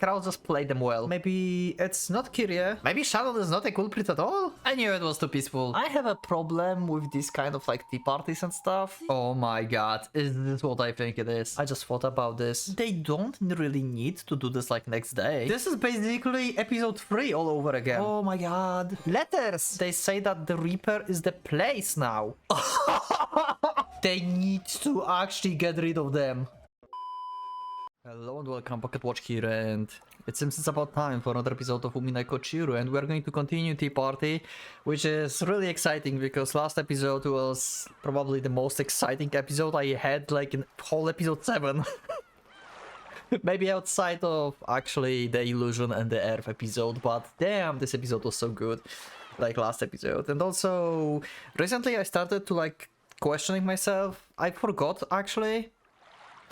Kraus just played them well. Maybe it's not Kyrie. Maybe Shannon is not a culprit at all. I knew it was too peaceful. I have a problem with this kind of like tea parties and stuff. Oh my god, is this what I think it is? I just thought about this. They don't really need to do this like next day. This is basically episode 3 all over again. Oh my god. Letters! They say that the Reaper is the place now. They need to actually get rid of them. Hello and welcome, PocketWatch here, and it seems it's about time for another episode of Umineko Chiru, and we're going to continue Tea Party, which is really exciting because last episode was probably the most exciting episode I had, like in whole episode 7. Maybe outside of actually the Illusion and the Earth episode, but damn, this episode was so good, like last episode. And also, recently I started to like questioning myself. I forgot actually.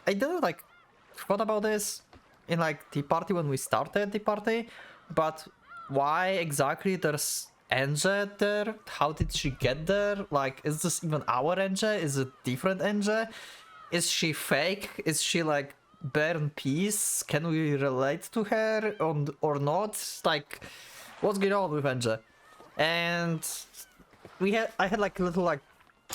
I didn't like thought about this in like Tea Party when we started Tea Party, but why exactly there's Enge there? How did she get there? Like, is this even our Enge? Is it different Enge? Is she fake? Is she like bare in peace? Can we relate to her or not? Like, what's going on with Enge? And I had like a little like,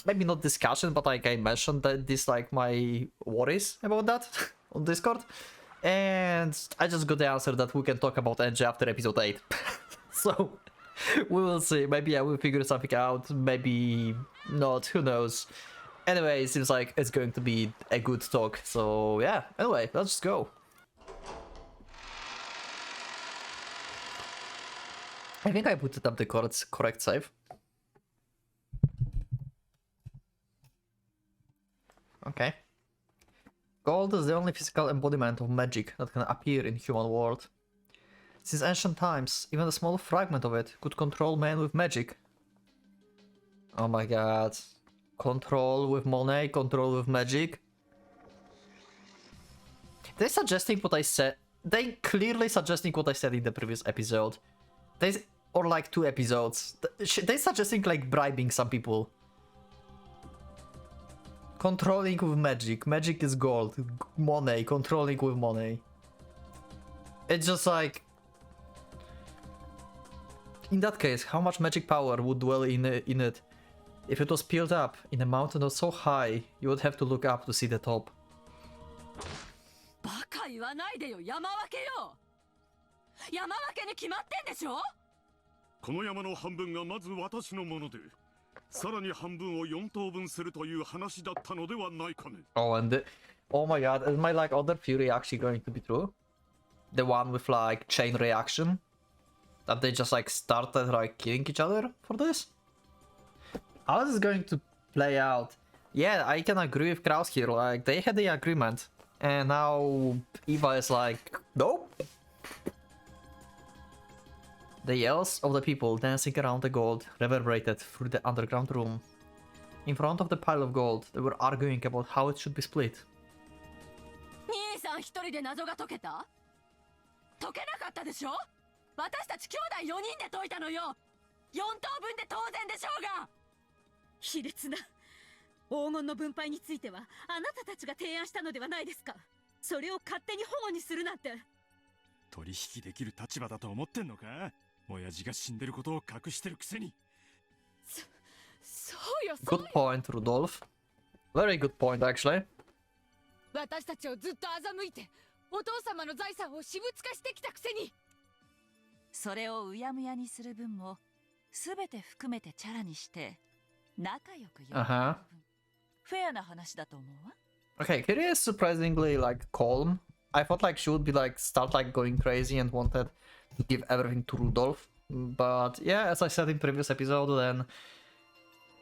maybe not discussion, but like I mentioned that this like my worries about that on Discord, and I just got the answer that we can talk about Enge after episode 8. So we will see. Maybe I will figure something out, maybe not, who knows. Anyway, it seems like it's going to be a good talk, so yeah, anyway, let's just go. I think I put up the correct save. Okay. Gold is the only physical embodiment of magic that can appear in human world. Since ancient times, even a small fragment of it could control men with magic. Oh my god. Control with money, control with magic. They're suggesting what I said. They clearly suggesting what I said in the previous episode. Or like 2 episodes. They're suggesting like bribing some people. Controlling with magic. Magic is gold. Money. Controlling with money. It's just like... In that case, how much magic power would dwell in it? If it was peeled up in a mountain so high, you would have to look up to see the top. バカ言わないでよ、山分けよ。山分けに決まってんでしょ。この山の半分がまず私のもので。 さらに半分を4等分するという話だったのではないかね。 Oh, and oh my god, is my like other theory actually going to be true? The one with like chain reaction? That they just like started like killing each other for this? How is this going to play out? Yeah, I can agree with Kraus here, like they had the agreement. And now Eva is like, nope. The yells of the people dancing around the gold reverberated through the underground room. In front of the pile of gold, they were arguing about how it should be split. 兄さん一人で謎が解けた？解けなかったでしょ？私たち兄弟4人で解いたのよ。4等分で当然でしょうが。卑劣な黄金の分配についてはあなたたちが提案したのではないですか。それを勝手に保護にするなんて。取引できる立場だと思ってんのか？ 親父が死んでることを隠してるくせに。そうよ。 Good point, Rudolph. Very good point, actually. 私たちをずっと欺いて、お父様の財産を私物化してきたくせに。それをうやむやにする分も、すべて含めてチャラにして、仲良くやる。フェアな話だと思うわ。Okay, Kyrie is surprisingly like calm. I thought like she would be like start like going crazy and wanted to give everything to Rudolph, but yeah, as I said in previous episode, then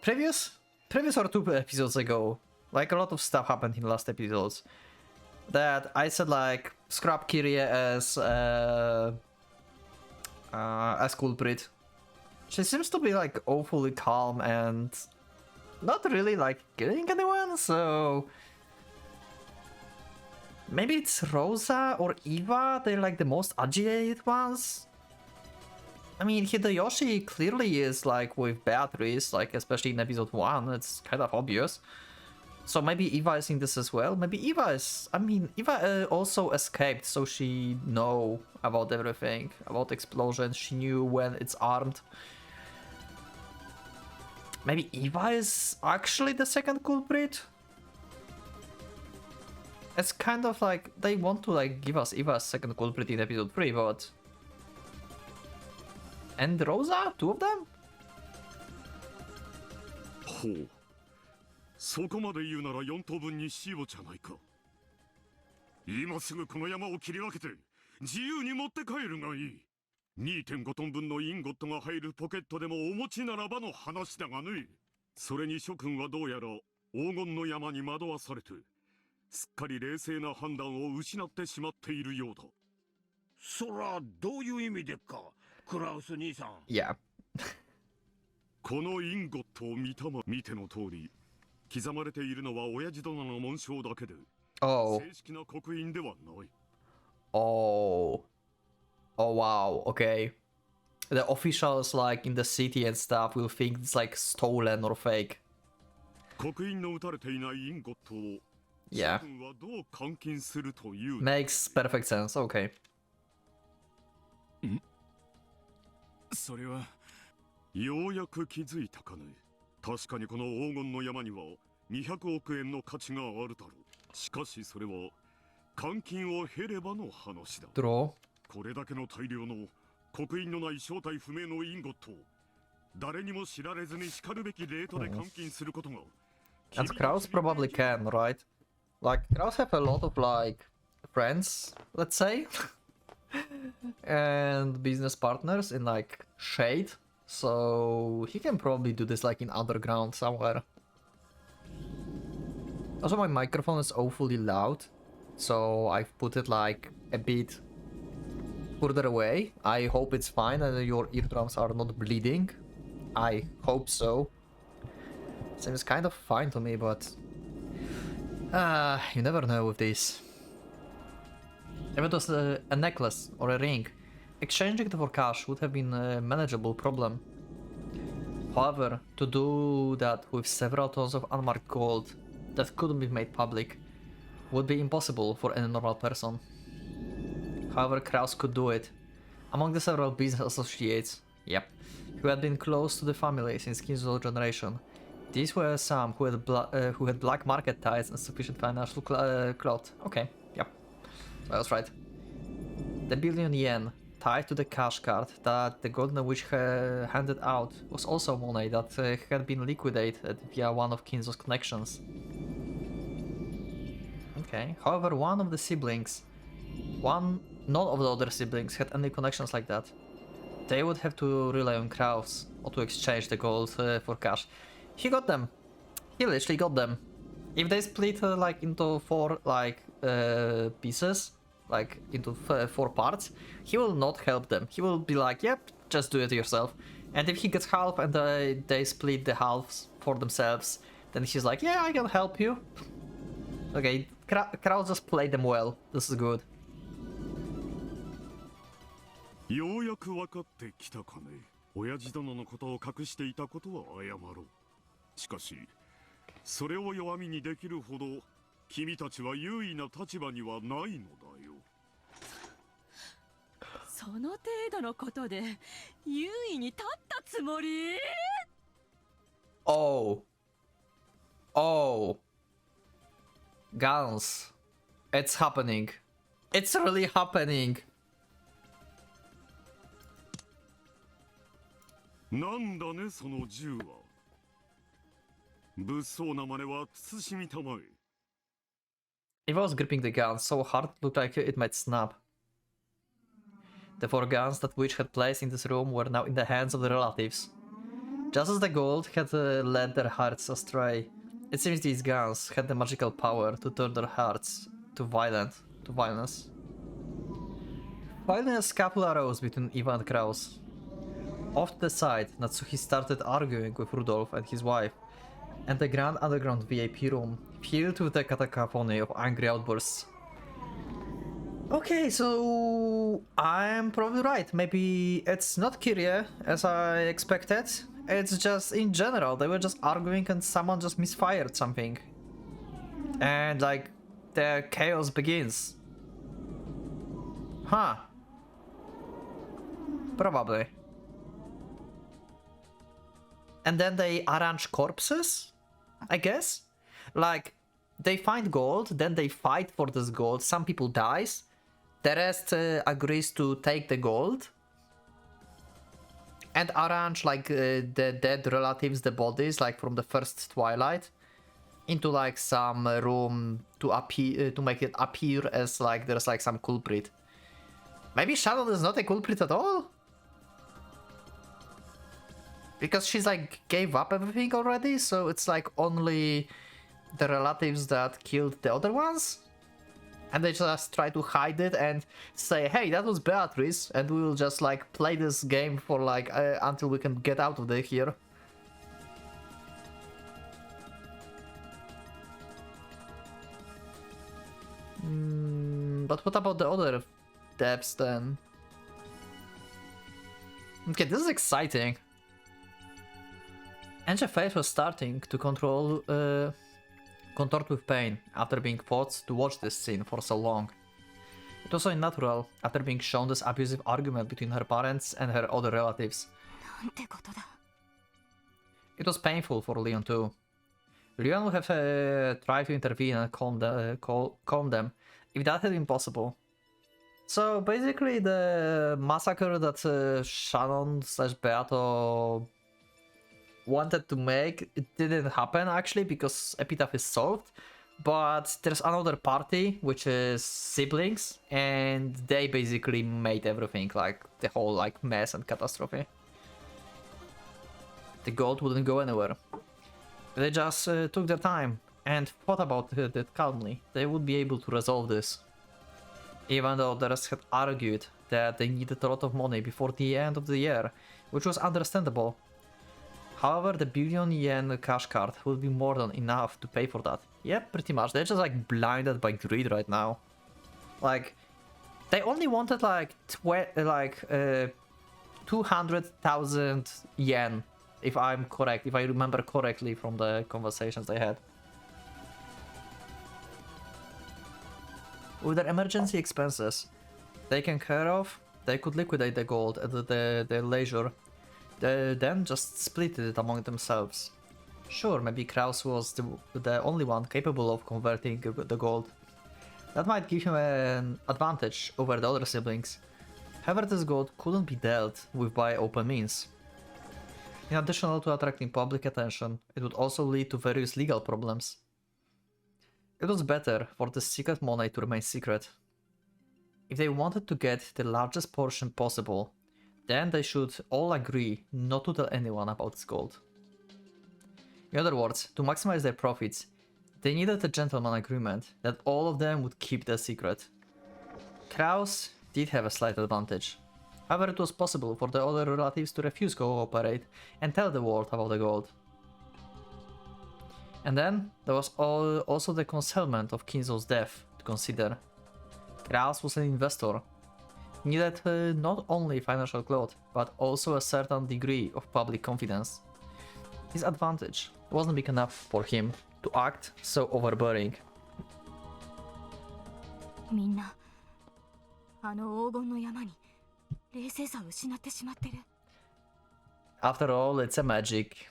previous or 2 episodes ago, like a lot of stuff happened in last episodes that I said like scrap Kyrie as culprit. She seems to be like awfully calm and not really like killing anyone, so maybe it's Rosa or Eva, they're like the most agitated ones. I mean, Hideyoshi clearly is like with Beatrice, like especially in episode 1, it's kind of obvious. So maybe Eva is in this as well. Maybe Eva is... I mean, Eva also escaped, so she know about everything. About explosions, she knew when it's armed. Maybe Eva is actually the second culprit? It's kind of like... They want to like give us Eva's second culprit in episode 3, but... And Rosa? Two of them? ほう。そこまで言うなら4等分にしようじゃないか。今すぐこの山を切り分けて自由に持って帰るがいい。2.5 トン分のインゴットが入るポケットでもお持ちならばの話だがね。それに諸君はどうやら黄金の山に惑わされてすっかり冷静な判断を失ってしまっているようだ。そらどういう意味でっか、クラウス兄さん。Yeah. このインゴットを見ての通り刻まれているのは親父殿の紋章だけで、Oh. 正式な刻印ではない。Oh. Oh wow, okay. The officials like in the city and stuff will think it's like stolen or fake. 刻印の打たれていないインゴットを Yeah. 諸君はどう換金するという。 Makes perfect sense, okay. それはようやく気づいたかね。確かにこの黄金の山には200億円の価値があるだろう。しかしそれは換金を経ればの話だ。 True. これだけの大量の刻印のない正体不明のインゴットを誰にも知られずにしかるべきレートで換金することが。 And Kraus probably can, right? Like, Kraus have a lot of, like, friends, let's say. And business partners in, like, Shade. So, he can probably do this, like, in underground somewhere. Also, my microphone is awfully loud. So, I've put it, like, a bit further away. I hope it's fine and your eardrums are not bleeding. I hope so. Seems kind of fine to me, but... you never know with this. If it was a necklace or a ring, exchanging it for cash would have been a manageable problem. However, to do that with several tons of unmarked gold that couldn't be made public would be impossible for any normal person. However, Kraus could do it. Among the several business associates, yep, who had been close to the family since Kinzo's generation, these were some who had black market ties and sufficient financial clout. Okay, yep, so I was right. The billion yen tied to the cash card that the Golden Witch handed out was also money that had been liquidated via one of Kinzo's connections. Okay, however, none of the other siblings had any connections like that. They would have to rely on Kraus or to exchange the gold for cash. He got them. He literally got them. If they split like into 4 like pieces, like into 4 parts, he will not help them. He will be like, yep, just do it yourself. And if he gets half and they split the halves for themselves, then he's like, yeah, I can help you. Okay, Kraus just played them well. This is good. ようやく分かってきたかね。親父殿のことを隠していたことは謝ろう。しかし、それを弱みにできるほど君たちは優位な立場にはないのだよ。その程度のことで優位に立ったつもり？ Oh. Oh. Guns. It's happening. It's really happening. なんだねその銃は。物騒な真似は慎みたまえ。 If I was gripping the gun so hard, it looked like it might snap. The 4 guns that Witch had placed in this room were now in the hands of the relatives. Just as the gold had led their hearts astray, it seems these guns had the magical power to turn their hearts to violence. Finally, a scuffle arose between Eva and Kraus. Off to the side, Natsuki started arguing with Rudolph and his wife, and the grand underground VIP room filled with the cacophony of angry outbursts. Okay, so I'm probably right. Maybe it's not Kyrie as I expected. It's just in general, they were just arguing and someone just misfired something. And like the chaos begins. Huh. Probably. And then they arrange corpses, I guess? Like, they find gold, then they fight for this gold, some people dies, the rest agrees to take the gold, and arrange like the dead relatives, the bodies, like from the first Twilight, into like some room to appear, to make it appear as like there's like some culprit. Maybe Shadow is not a culprit at all? Because she's like gave up everything already, so it's like only the relatives that killed the other ones? And they just try to hide it and say, hey, that was Beatrice, and we will just like play this game for like until we can get out of here. But what about the other devs then? Okay, this is exciting. Angel Face was starting to contort with pain after being forced to watch this scene for so long. It was so unnatural after being shown this abusive argument between her parents and her other relatives. It was painful for Leon too. Leon would have tried to intervene and calm them if that had been possible. So basically the massacre that Shannon/Beato wanted to make, it didn't happen actually because Epitaph is solved, but there's another party which is siblings, and they basically made everything, like the whole like mess and catastrophe. The gold wouldn't go anywhere. They just took their time and thought about it calmly. They would be able to resolve this, even though the rest had argued that they needed a lot of money before the end of the year, which was understandable. However, the billion-yen cash card will be more than enough to pay for that. Yeah, pretty much. They're just like blinded by greed right now. Like, they only wanted like 200,000 yen, if I'm correct, if I remember correctly from the conversations they had. With their emergency expenses taken care of, they could liquidate the gold at their leisure. They then just split it among themselves. Sure, maybe Kraus was the only one capable of converting the gold. That might give him an advantage over the other siblings. However, this gold couldn't be dealt with by open means. In addition to attracting public attention, it would also lead to various legal problems. It was better for the secret money to remain secret. If they wanted to get the largest portion possible, then they should all agree not to tell anyone about this gold. In other words, to maximize their profits, they needed a gentleman agreement that all of them would keep the secret. Kraus did have a slight advantage. However, it was possible for the other relatives to refuse to cooperate and tell the world about the gold. And then there was also the concealment of Kinzo's death to consider. Kraus was an investor. He needed not only financial clout, but also a certain degree of public confidence. His advantage wasn't big enough for him to act so overbearing. After all, it's a magic.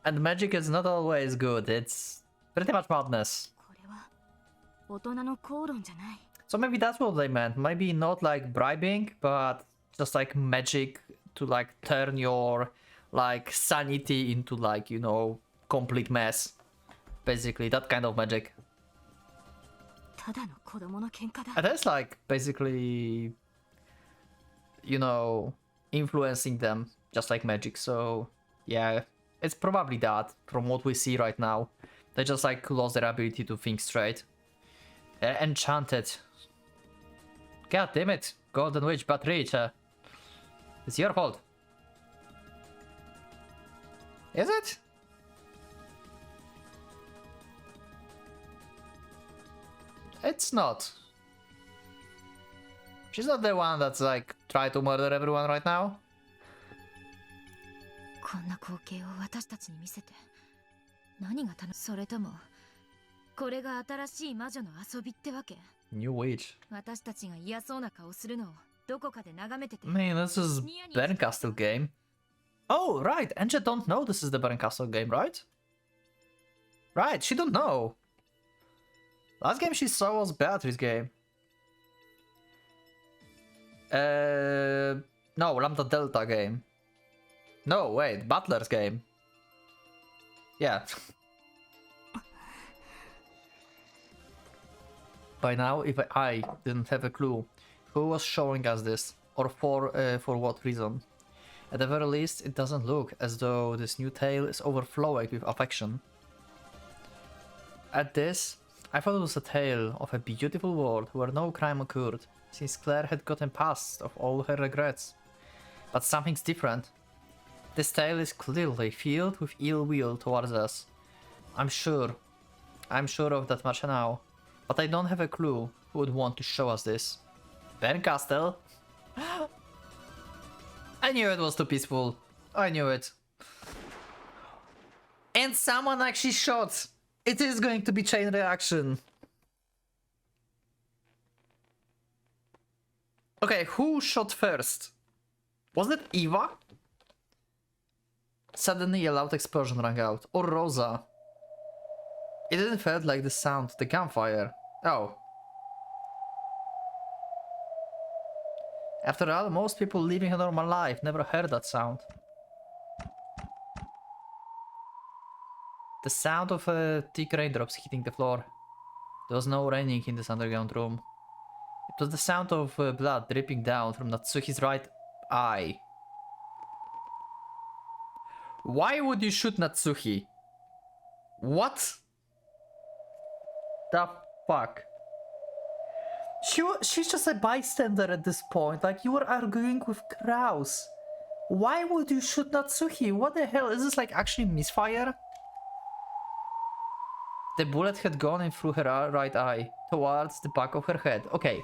And magic is not always good, it's pretty much madness. So maybe that's what they meant. Maybe not like bribing, but just like magic to like turn your like sanity into like, you know, complete mess. Basically, that kind of magic. And that's like basically, you know, influencing them just like magic. So yeah, it's probably that from what we see right now. They just like lost their ability to think straight. Enchanted. God damn it, Golden Witch, Beatrice. It's your fault. Is it? It's not. She's not the one that's like trying to murder everyone right now. これが新しい魔女の遊びってわけ。 New Witch. 私たちが嫌そうな顔するのをどこかで眺めてて。 Man, this is Bernkastel game. Oh, right. Anja don't know this is the Bernkastel game, right? Right, she don't know. Last game she saw was Beatrice's game. No, Lambda Delta game. No, wait, Butler's game. Yeah. By now, if I didn't have a clue who was showing us this, or for what reason. At the very least, it doesn't look as though this new tale is overflowing with affection. At this, I thought it was a tale of a beautiful world where no crime occurred, since Claire had gotten past of all her regrets. But something's different. This tale is clearly filled with ill will towards us. I'm sure of that much now, but I don't have a clue who would want to show us this. Bernkastel? I knew it was too peaceful. I knew it. And someone actually shot! It is going to be chain reaction. Okay, who shot first? Was it Eva? Suddenly a loud explosion rang out. Or Rosa. It didn't feel like the sound of the gunfire. Oh. After all, most people living a normal life never heard that sound. The sound of thick raindrops hitting the floor. There was no raining in this underground room. It was the sound of blood dripping down from Natsuki's right eye. Why would you shoot Natsuki? What? The fuck? She's just a bystander at this point. Like, you were arguing with Kraus. Why would you shoot Natsuki? What the hell? Is this like actually misfire? The bullet had gone in through her right eye, towards the back of her head. Okay.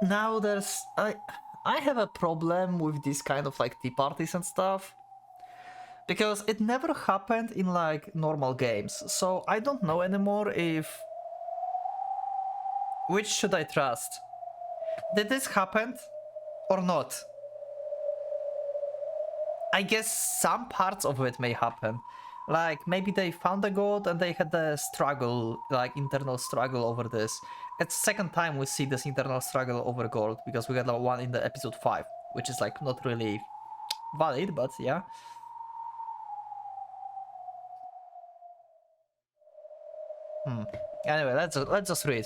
Now there's... I have a problem with this kind of like tea parties and stuff. Because it never happened in like normal games. So I don't know anymore if... Which should I trust? Did this happen or not? I guess some parts of it may happen. Like, maybe they found a god and they had a struggle, like internal struggle over this. It's the second time we see this internal struggle over gold, because we got one in the episode 5, which is like not really valid, but yeah. Anyway, let's just read.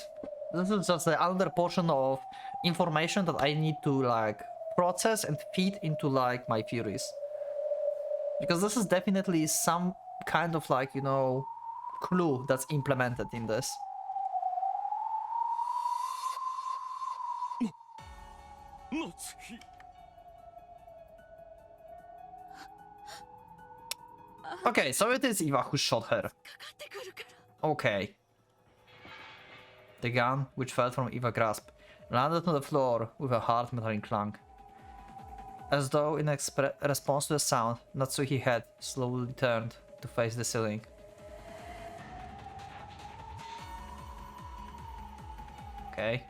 This is just another portion of information that I need to like process and feed into like my theories. Because this is definitely some kind of like, you know, clue that's implemented in this. Okay, so it is Eva who shot her. Okay. The gun, which fell from Eva's grasp, landed on the floor with a hard metallic clang. As though in response to the sound, Natsuki's head slowly turned to face the ceiling. Okay.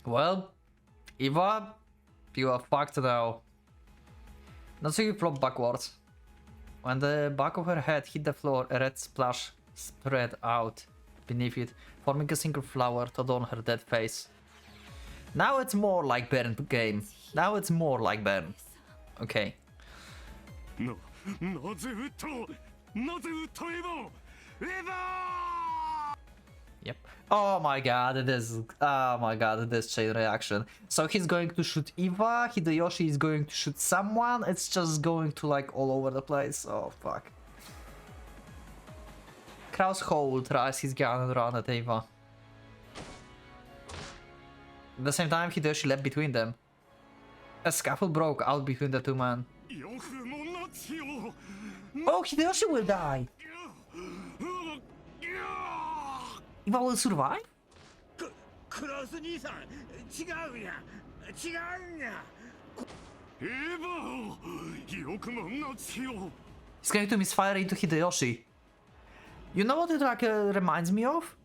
Well, Eva, you are fucked now. Natsuki flopped backwards. When the back of her head hit the floor, a red splash spread out beneath it, forming a single flower to adorn her dead face. Now it's more like Bern game. Now it's more like Bern. Okay. Yep. Oh my god, it is. Oh my god, it is chain reaction. So he's going to shoot Eva, Hideyoshi is going to shoot someone, it's just going to like all over the place. Oh fuck. Kraus hold, raise his gun and run at Eva. At the same time, Hideyoshi leapt between them. A scuffle broke out between the two men. Oh, Hideyoshi will die! Eva will survive? クラウス兄さん、違うんや、違うんや。エヴァよくも夏よ。 He's going to misfire into Hideyoshi. You know what it like reminds me of?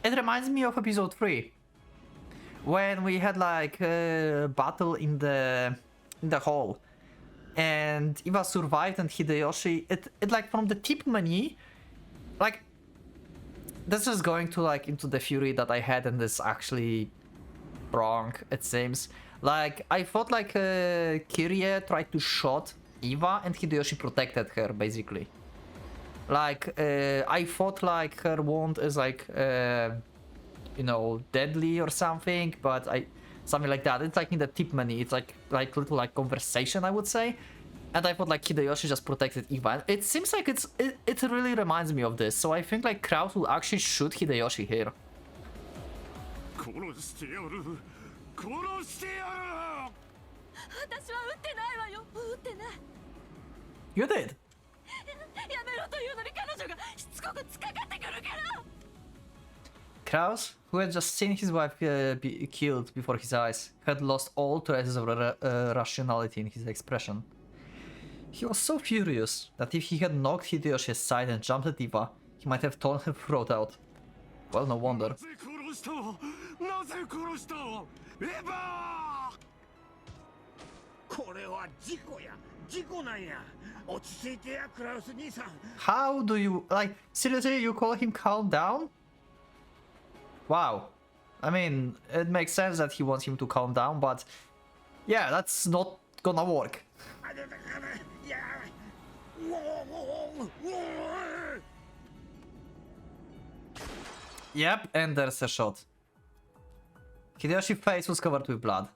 It reminds me of episode 3. When we had like a battle in the hall. And Eva survived and Hideyoshi, it like from the tip menu, like, this is going to like into the fury that I had and this actually wrong, it seems. Like, I thought like Kirie tried to shoot Eva and Hideyoshi protected her, basically. Like, I thought like her wound is like, you know, deadly or something, but something like that. It's like in the tip menu, it's like little like conversation, I would say. And I thought like Hideyoshi just protected Eva. It seems like it really reminds me of this, so I think like Kraus will actually shoot Hideyoshi here. You did. Kraus, who had just seen his wife be killed before his eyes, had lost all traces of rationality in his expression. He was so furious that if he had knocked Hideyoshi aside and jumped at Eva, he might have torn her throat out. Well, no wonder. これは事故や、事故なんや。落ち着いてや、クラウス兄さん。How do you, like, seriously, you call him calm down? Wow. I mean, it makes sense that he wants him to calm down, but yeah, that's not gonna work. Yep, and there's a shot. Hideyoshi's face was covered with blood.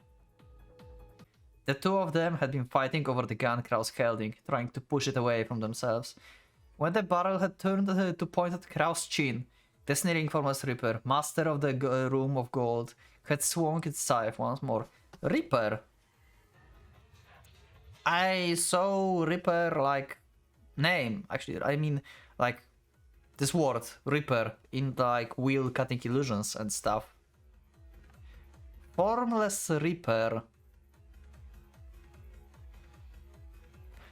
The two of them had been fighting over the gun Kraus holding, trying to push it away from themselves. When the barrel had turned to point at Kraus' chin, the sneering formless Reaper, master of the Room of Gold, had swung its scythe once more. Reaper? I saw Reaper like name, actually. I mean, like this word, Reaper, in like wheel cutting illusions and stuff. Formless Reaper.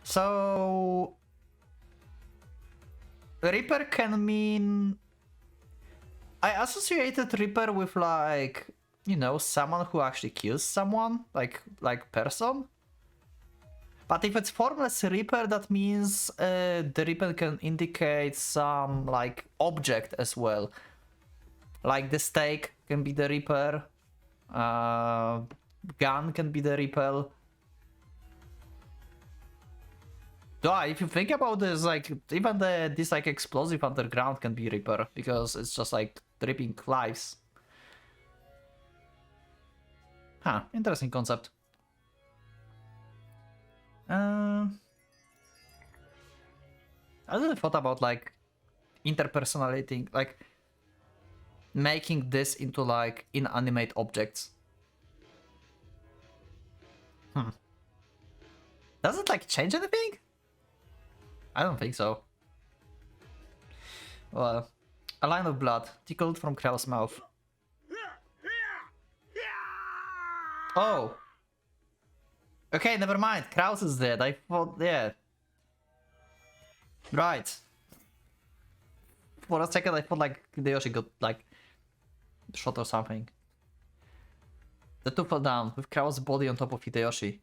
So Reaper can mean, I associated Reaper with like, you know, someone who actually kills someone, like person. But if it's formless Reaper, that means the Reaper can indicate some like object as well. Like the stake can be the Reaper, gun can be the Reaper. Yeah, if you think about this, like even this like explosive underground can be Reaper because it's just like dripping lives. Huh, interesting concept. I really thought about like interpersonality, like making this into like inanimate objects. Does it like change anything? I don't think so. Well, a line of blood tickled from Kraus' mouth. Oh! Okay, never mind. Kraus is dead. I thought, yeah. Right. For a second I thought like Hideyoshi got like shot or something. The two fell down, with Kraus' body on top of Hideyoshi.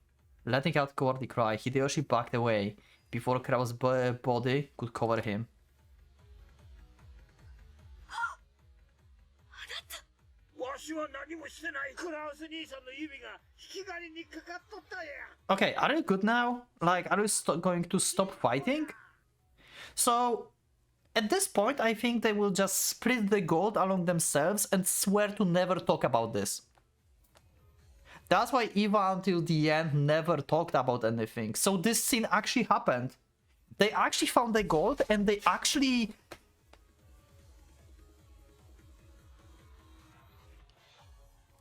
Letting out a cowardly cry, Hideyoshi backed away before Kraus' body could cover him. Okay, are you good now? Like, are you going to stop fighting? So, at this point, I think they will just split the gold along themselves and swear to never talk about this. That's why Eva until the end never talked about anything. So this scene actually happened. They actually found the gold and they actually...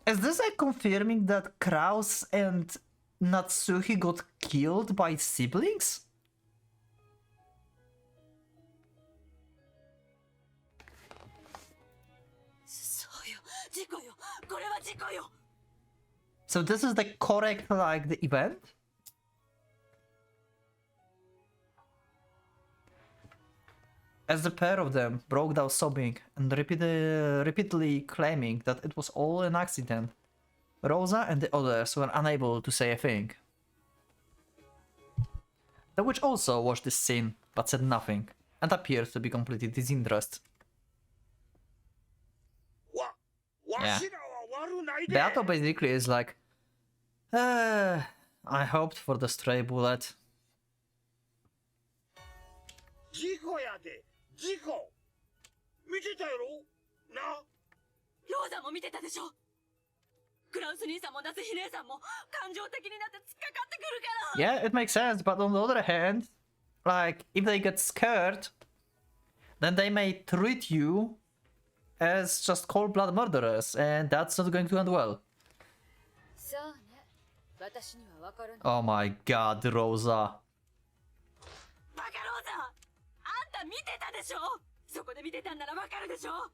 Is this like confirming that Kraus and Natsuhi got killed by siblings? これは事故よ。 So this is the correct, like, the event? As the pair of them broke down sobbing and repeatedly claiming that it was all an accident, Rosa and the others were unable to say a thing. The witch also watched this scene, but said nothing, and appeared to be completely disinterested. Yeah. Beato basically is like, I hoped for the stray bullet. 事故やで事故見てたやろな。ローザも見てたでしょ。クラウス兄さんも夏日姉さんも感情的になって突っかかってくるから。 Yeah, it makes sense, but on the other hand, like, if they get scared, then they may treat you as just cold-blooded murderers, and that's not going to end well. Oh my god, Rosa. バカローザ、あんた見てたでしょ。そこで見てたんならわかるでしょ。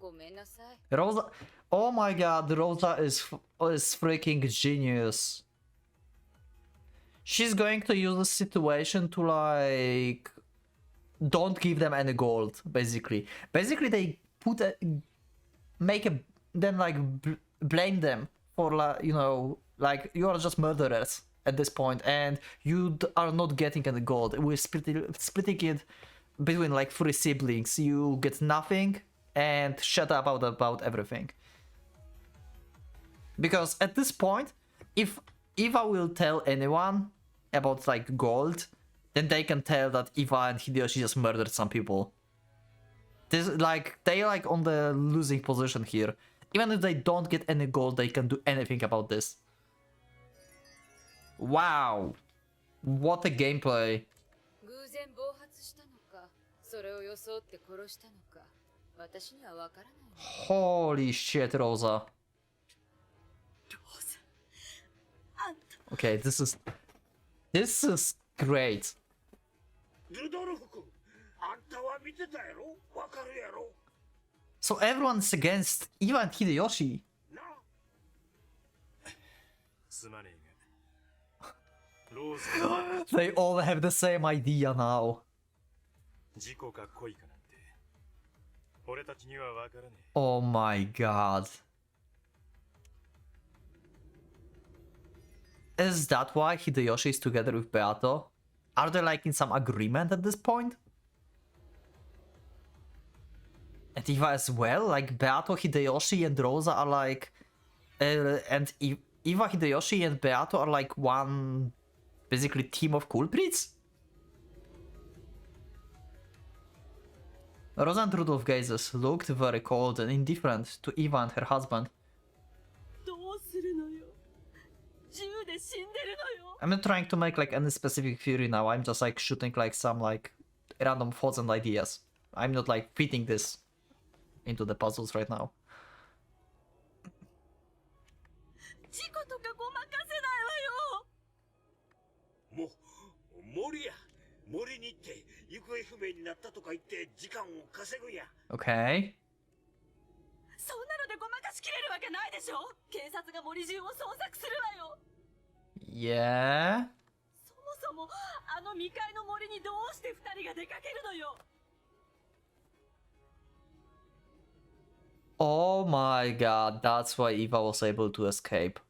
ごめんなさい。 Rosa, oh my god, Rosa is freaking genius. She's going to use the situation to, like, don't give them any gold, basically. Basically, they put then, like, blame them for, like, you know, like, you are just murderers at this point, and you are not getting any gold. We're splitting it between, like, 3 siblings. You get nothing, and shut up about everything. Because at this point, if Eva will tell anyone about, like, gold, then they can tell that Eva and Hideyoshi just murdered some people. This, like, they are, like, on the losing position here. Even if they don't get any gold, they can do anything about this. Wow. What a gameplay. Holy shit, Rosa. Okay, this is great. ルドルフ君、あんたは見てたやろ。わかるやろ。 So everyone's against Eva and Hideyoshi. な。すまねえが、ローズ They all have the same idea now. 事故か恋かなんて、俺たちにはわからねえ。 Oh my god. Is that why Hideyoshi is together with Beato? Are they, like, in some agreement at this point? And Eva as well? Like, Beato, Hideyoshi, and Rosa are like... and Eva, Hideyoshi, and Beato are like one... basically team of culprits? Rosa and Rudolph gazes looked very cold and indifferent to Eva and her husband. I'm not trying to make, like, any specific theory now, I'm just, like, shooting, like, some, like, random thoughts and ideas. I'm not, like, fitting this into the puzzles right now. 事故とかごまかせないわよ。森や。森に行って行方不明になったとか言って時間を稼ぐんや。 Okay. そんなのでごまかしきれるわけないでしょ。警察が森中を捜索するわよ。 Yeah. そもそもあの未開の森にどうして二人が出かけるのよ。 Oh my god, that's why Eva was able to escape.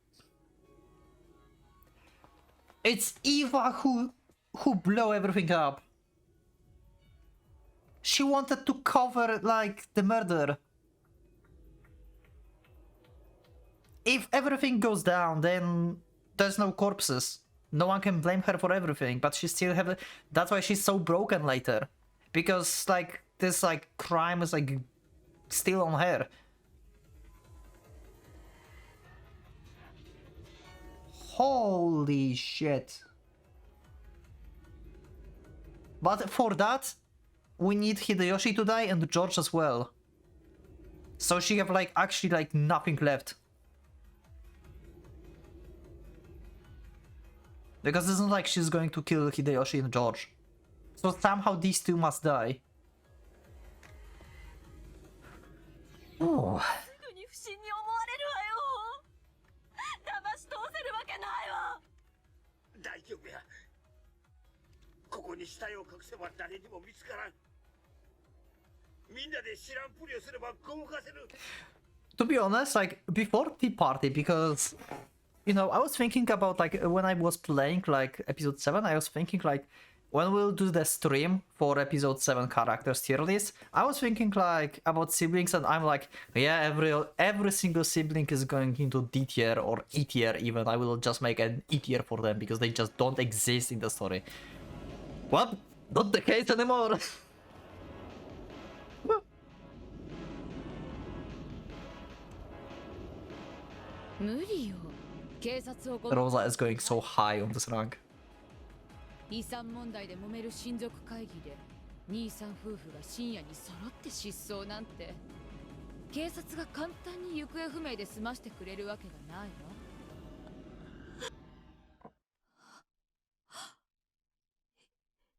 It's Eva who blew everything up. She wanted to cover, like, the murder. If everything goes down, then there's no corpses. No one can blame her for everything, but she still have... That's why she's so broken later. Because, like, this, like, crime is, like, still on her. Holy shit. But for that, we need Hideyoshi to die and George as well. So she have, like, actually, like, nothing left. Because it's not like she's going to kill Hideyoshi and George. So somehow these two must die. Oh. に死体を隠せば誰にも見つからん。みんなで知らんぷりをすればごまかせる。 To be honest, like before Tea Party, because you know, I was thinking about like when I was playing like episode 7, I was thinking like when we'll do the stream for episode 7 characters tier list, I was thinking like about siblings, and I'm like, yeah, every single sibling is going into D tier or E tier even. I will just make an E tier for them because they just don't exist in the story. Well, not the case anymore. Rosa is going so high on this rank. 遺産問題で揉める親族会議で兄さん夫婦が深夜に揃って失踪なんて警察が簡単に行方不明で済ましてくれるわけがないわ。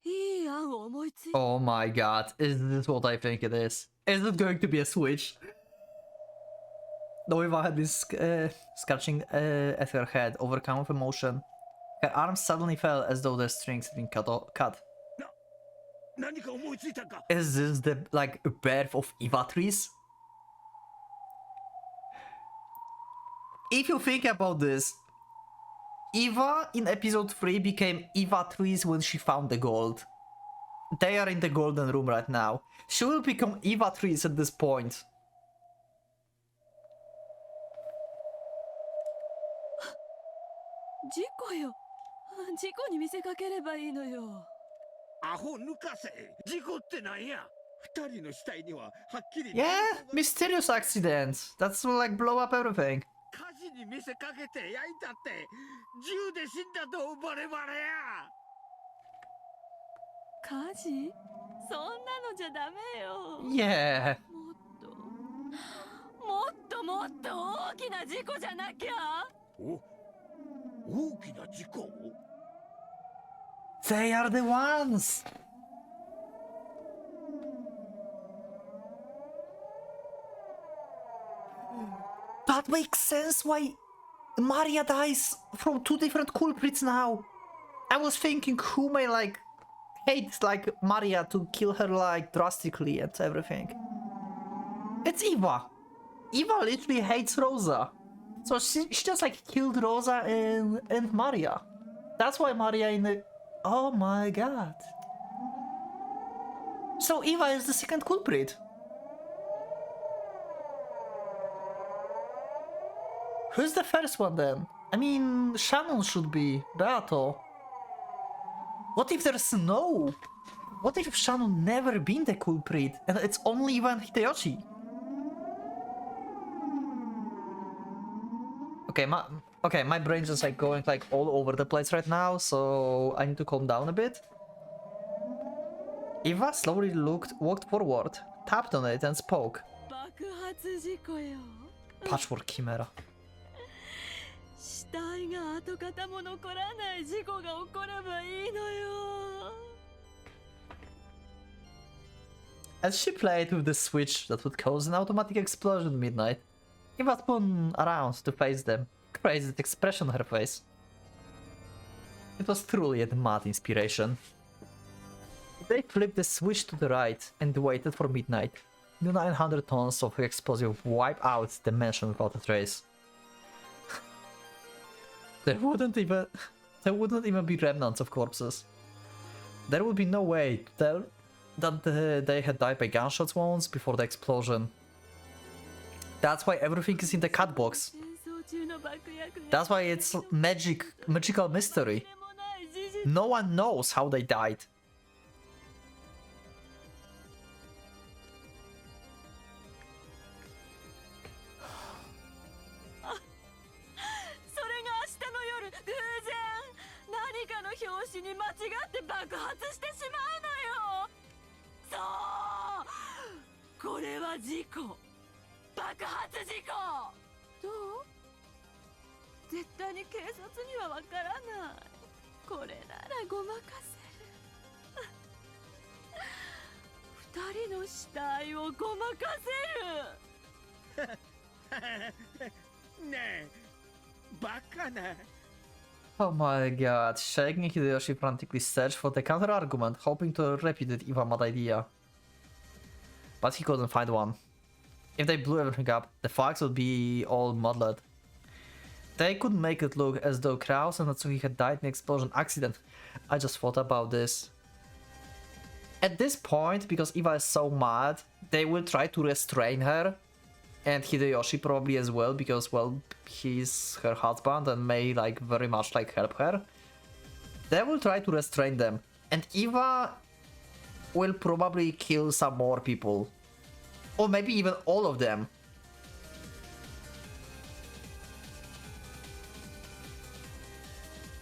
いい案を思いついた。 Oh my god, is this what I think it is? Is it going to be a switch? Noiva had been scratching at her head, overcome with emotion. Her arms suddenly fell as though the strings had been cut. 何か思いついたか。 Is this the, like, birth of Eva trees? If you think about this, Eva in episode 3 became Eva trees when she found the gold. They are in the golden room right now. She will become Eva trees at this point. 事故よ。事故に見せかければいいのよ。アホ抜かせ。事故ってなんや。二人の死体にははっきり。 Yeah, mysterious accident. That's like blow up everything. 火事に見せかけて焼いたって銃で死んだとバレバレや。火事？そんなのじゃダメよ。 Yeah. もっと大きな事故じゃなきゃ。大きな事故？ They are the ones. That makes sense why Maria dies from two different culprits now. I was thinking who may like hate like Maria to kill her like drastically and everything. It's Eva. Eva literally hates Rosa. So she just like killed Rosa and Maria. That's why Maria in the... Oh my god. So Eva is the second culprit. Who's the first one then? I mean, Shannon should be. Beato. What if there's no? What if Shannon never been the culprit and it's only Eva and Hideyoshi? Okay, my brain's just like going like all over the place right now, so I need to calm down a bit. Eva slowly walked forward, tapped on it and spoke. Patchwork Chimera. As she played with the switch that would cause an automatic explosion at midnight, Eva spun around to face them, crazy expression on her face. It was truly a mad inspiration. They flipped the switch to the right and waited for midnight. The 900 tons of explosive wipe out the mansion without a trace. There wouldn't even be remnants of corpses. There would be no way to tell that they had died by gunshot wounds before the explosion. That's why everything is in the cat box. That's why it's magical mystery. No one knows how they died. Oh my god, Shaking and Hideyoshi frantically searched for the counter-argument, hoping to repeat Iwa's mad idea. But he couldn't find one. If they blew everything up, the facts would be all muddled. They could make it look as though Kraus and Natsuki had died in an explosion accident. I just thought about this. At this point, because Iwa is so mad, they will try to restrain her. And Hideyoshi probably as well, because, well, he's her husband and may, like, very much, like, help her. They will try to restrain them. And Iwa will probably kill some more people. Or maybe even all of them.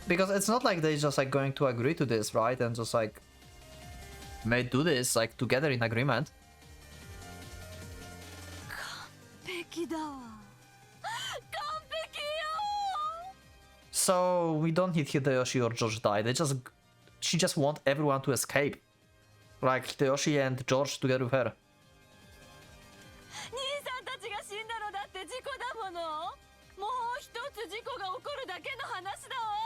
Because it's not like they're just, like, going to agree to this, right? And just, like, may do this, like, together in agreement. So we don't need Hideyoshi or George die. She just want everyone to escape. Like Hideyoshi and George together with her.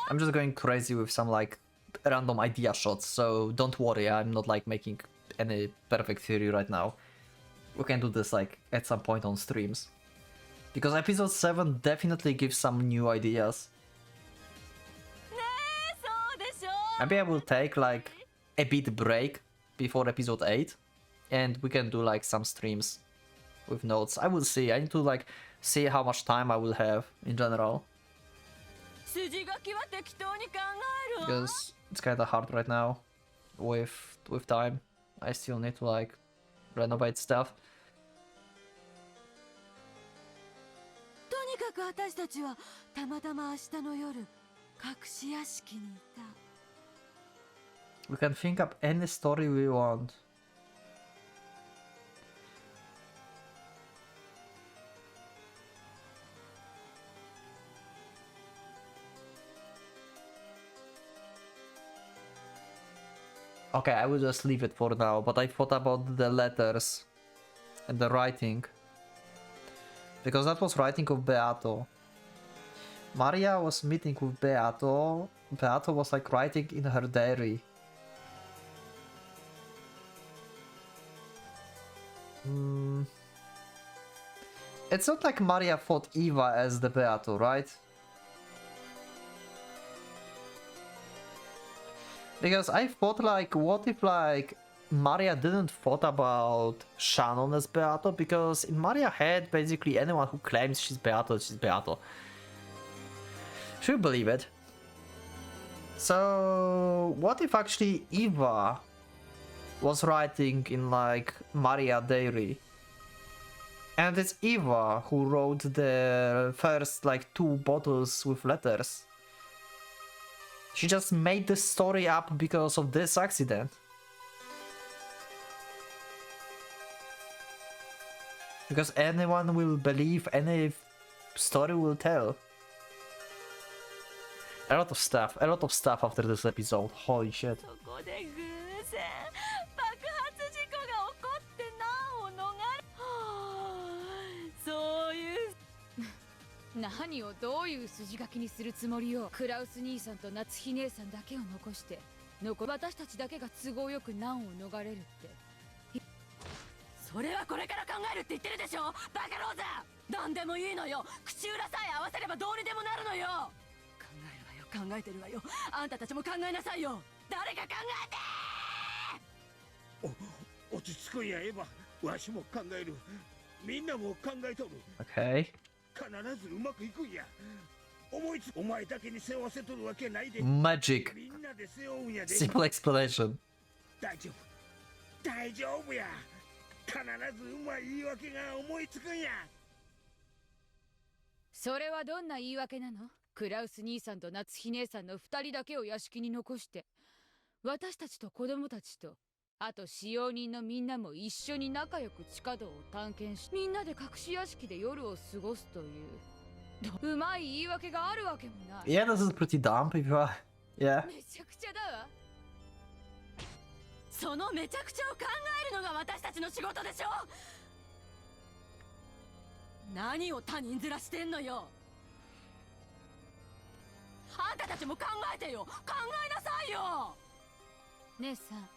I'm just going crazy with some like random idea shots, so don't worry, I'm not like making any perfect theory right now. We can do this like at some point on streams. Because episode 7 definitely gives some new ideas. Maybe I will take like a bit break before episode 8 and we can do like some streams with notes. I will see. I need to like see how much time I will have in general. Because it's kinda hard right now with time. I still need to like renovate stuff. We can think up any story we want. Okay, I will just leave it for now, but I thought about the letters and the writing. Because that was writing of Beato. Maria was meeting with Beato. Beato was like writing in her diary. It's not like Maria fought Eva as the Beato, right? Because I thought like, what if like Maria didn't thought about Shannon as Beato? Because in Maria's head, basically anyone who claims she's Beato, she's Beato. Should we believe it? So what if actually Eva was writing in like Maria diary? And it's Eva who wrote the first like 2 bottles with letters. She just made this story up because of this accident. Because anyone will believe any story will tell. A lot of stuff after this episode, holy shit. 何をどういう筋書きにするつもりよ。クラウス兄さんと夏日姉さんだけを残して私たちだけが都合よく難を逃れるって。それはこれから考えるって言ってるでしょ、バカローザ。何でもいいのよ、口裏さえ合わせればどうにでもなるのよ。考えるわよ、考えてるわよ。あんたたちも考えなさいよ。誰か考えて。落ち着くんやエヴァ、わしも考える。みんなも考えとる。 Okay. 必ずうまくいくんや。思いつお前だけに背負わせとるわけないで。 Magic. みんなで背負うんやで。 Simple explanation. 大丈夫、大丈夫や。必ずうまい言い訳が思いつくんや。それはどんな言い訳なの？クラウス兄さんと夏日姉さんの2人だけを屋敷に残して私たちと子供たちとあと使用人のみんなも一緒に仲良く地下道を探検しみんなで隠し屋敷で夜を過ごすといううまい言い訳があるわけもない。 Yeah, this is pretty dumb if you are... Yeah. めちゃくちゃだわ。そのめちゃくちゃを考えるのが私たちの仕事でしょ。何を他人面してんのよ。あんたたちも考えてよ。考えなさいよ。姉さん、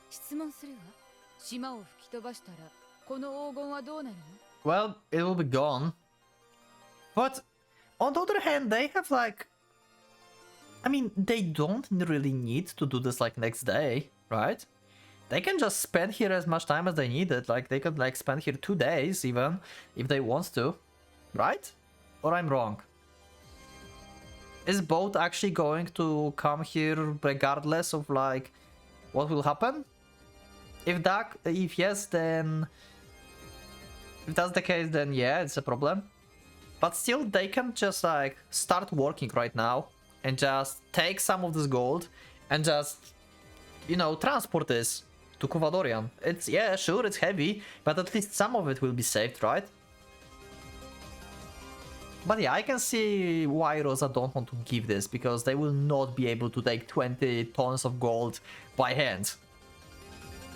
質問するわ。島を吹き飛ばしたらこの黄金はどうなるの？ Well, it will be gone. But on the other hand, they have like, I mean, they don't really need to do this like next day, right? They can just spend here as much time as they needed. Like they could like spend here 2 days even if they want to, right? Or I'm wrong? Is boat actually going to come here regardless of like what will happen? If yes, then if that's the case, then yeah, it's a problem. But still, they can just like start working right now and just take some of this gold and just, you know, transport this to Kuvadorian. It's, yeah, sure, it's heavy, but at least some of it will be saved, right? But yeah, I can see why Rosa don't want to give this, because they will not be able to take 20 tons of gold by hand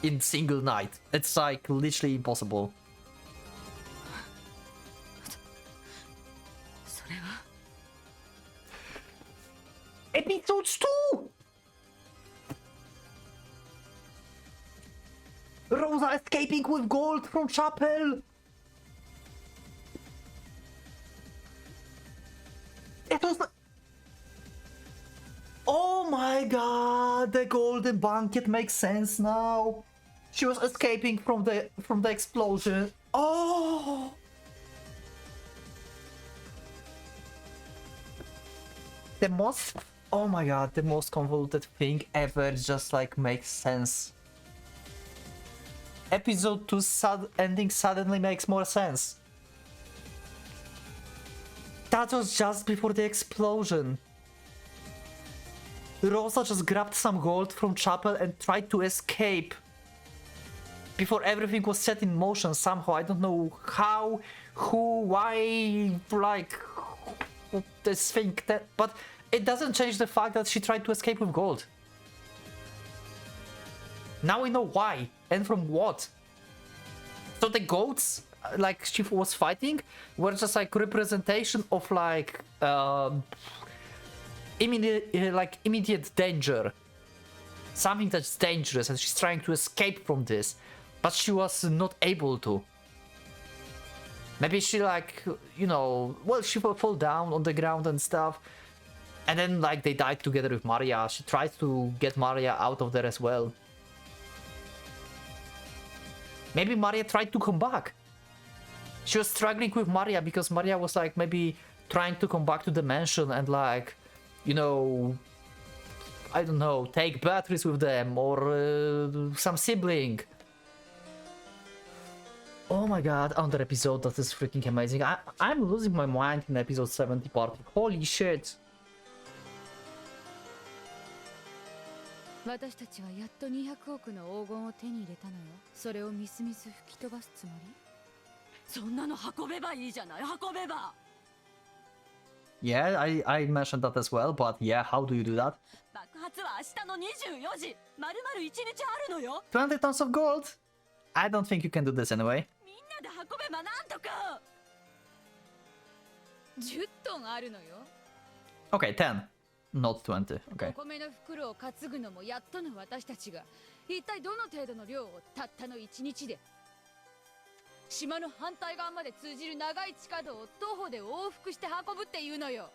in single night. It's like literally impossible. それは Episodes 2! Rosa escaping with gold from chapel! It was the... Oh my god, the golden banquet makes sense now. She was escaping from the explosion. Oh! The most... Oh my god, the most convoluted thing ever just like makes sense. Episode 2 ending suddenly makes more sense. That was just before the explosion. Rosa just grabbed some gold from chapel and tried to escape before everything was set in motion somehow. I don't know how, who, why, like this thing that, but it doesn't change the fact that she tried to escape with gold. Now we know why and from what. So the goats, like she was fighting, were just like representation of like immediate danger, something that's dangerous, and she's trying to escape from this, but she was not able to. Maybe she like, you know, well, she will fall down on the ground and stuff, and then like they died together with Maria. She tried to get Maria out of there as well. Maybe Maria tried to come back. She was struggling with Maria because Maria was like maybe trying to come back to the mansion and like, you know, I don't know, take batteries with them or some sibling. Oh my god, another episode that is freaking amazing. I'm losing my mind in episode 70 party. Holy shit. 私たちはやっと200億の黄金を手に入れたのよ。それをみすみす吹き飛ばすつもり？そんなの運べばいいじゃない。運べば。Yeah, I mentioned that as well, but yeah, how do you do that? 爆発は明日の24時。丸々1日あるのよ。20 tons of gold? I don't think you can do this anyway. みんなで運べばなんとか。10トンあるのよ。Okay, 10. Not 20. Okay. お米の袋を担ぐのもやっとの私たちが一体どの程度の量をたったの1日で島の反対側まで通じる長い地下道を徒歩で往復して運ぶっていうのよ。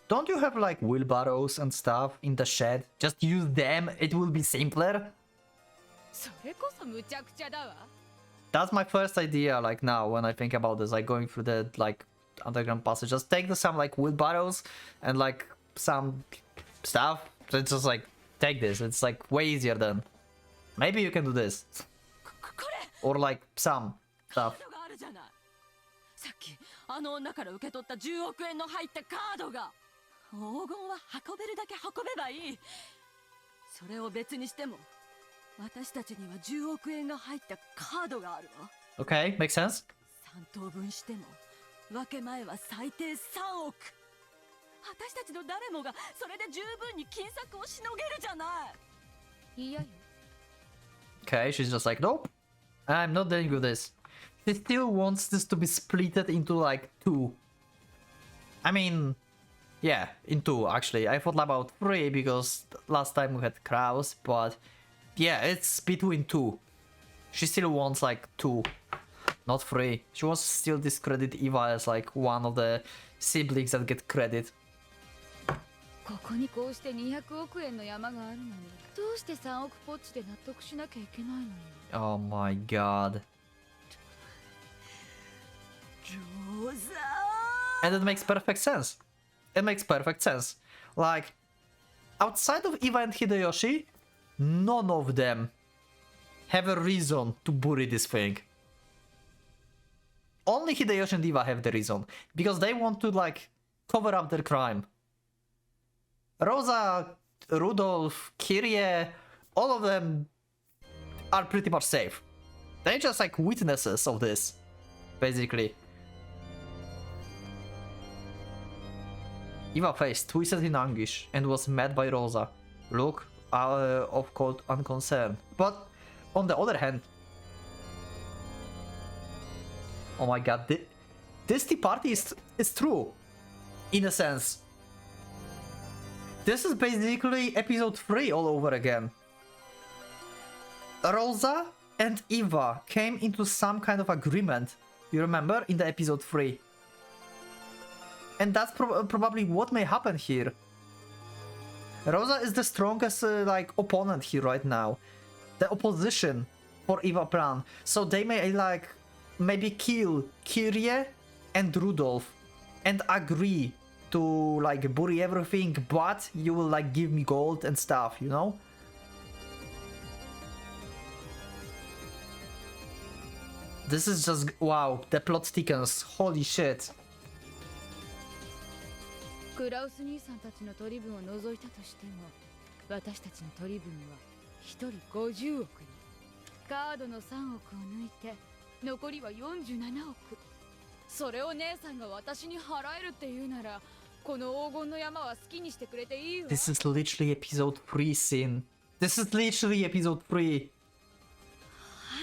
Don't you have like wheelbarrows and stuff in the shed? Just use them, it will be simpler. それこそむちゃくちゃだわ。 That's my first idea like now when I think about this, like going through the like underground passage. Just take some like wheelbarrows and like some stuff. It's just like take this. It's like way easier than. Maybe you can do this. これ。 Or like some stuff. カードがあるじゃない。さっきあの女から受け取った10億円の入ったカードが。黄金は運べるだけ運べばいい。それを別にしても私たちには10億円が入ったカードがあるわ。 Okay, makes sense. 3等分しても分け前は最低3億。私たちの誰もがそれで十分に金策をしのげるじゃない。いやよ。 Okay, she's just like, nope, I'm not dealing with this. She still wants this to be splitted into like 2. I mean, Yeah, in 2 actually. I thought about 3 because last time we had Kraus, but yeah, it's between 2. She still wants like 2, not 3. She wants to still discredit Eva as like one of the siblings that get credit. ここにこうして200億円の山があるのにどうして3億ポッチで納得しなきゃいけないのよ Oh my god. And it makes perfect sense. It makes perfect sense. Like, outside of Eva and Hideyoshi, none of them have a reason to bury this thing. Only Hideyoshi and Eva have the reason, because they want to, like, cover up their crime. Rosa, Rudolph, Kyrie, all of them are pretty much safe. They're just like witnesses of this, basically. Eva face twisted in anguish and was met by Rosa. Look of cold unconcern. But on the other hand, oh my god, this tea party is true, in a sense. This is basically episode 3 all over again. Rosa and Eva came into some kind of agreement, you remember, in the episode 3. And that's probably what may happen here. Rosa is the strongest like opponent here right now. The opposition for Eva plan. So they may like maybe kill Kyrie and Rudolph and agree to like bury everything, but you will like give me gold and stuff, you know? This is just wow, the plot thickens, holy shit. クラウス兄さんたちの取り分を除いたとしても私たちの取り分は1人50億にカードの3億を抜いて残りは47億それを姉さんが私に払えるって言うならこの黄金の山は好きにしてくれていいわ This is literally episode 3 scene. This is literally episode 3.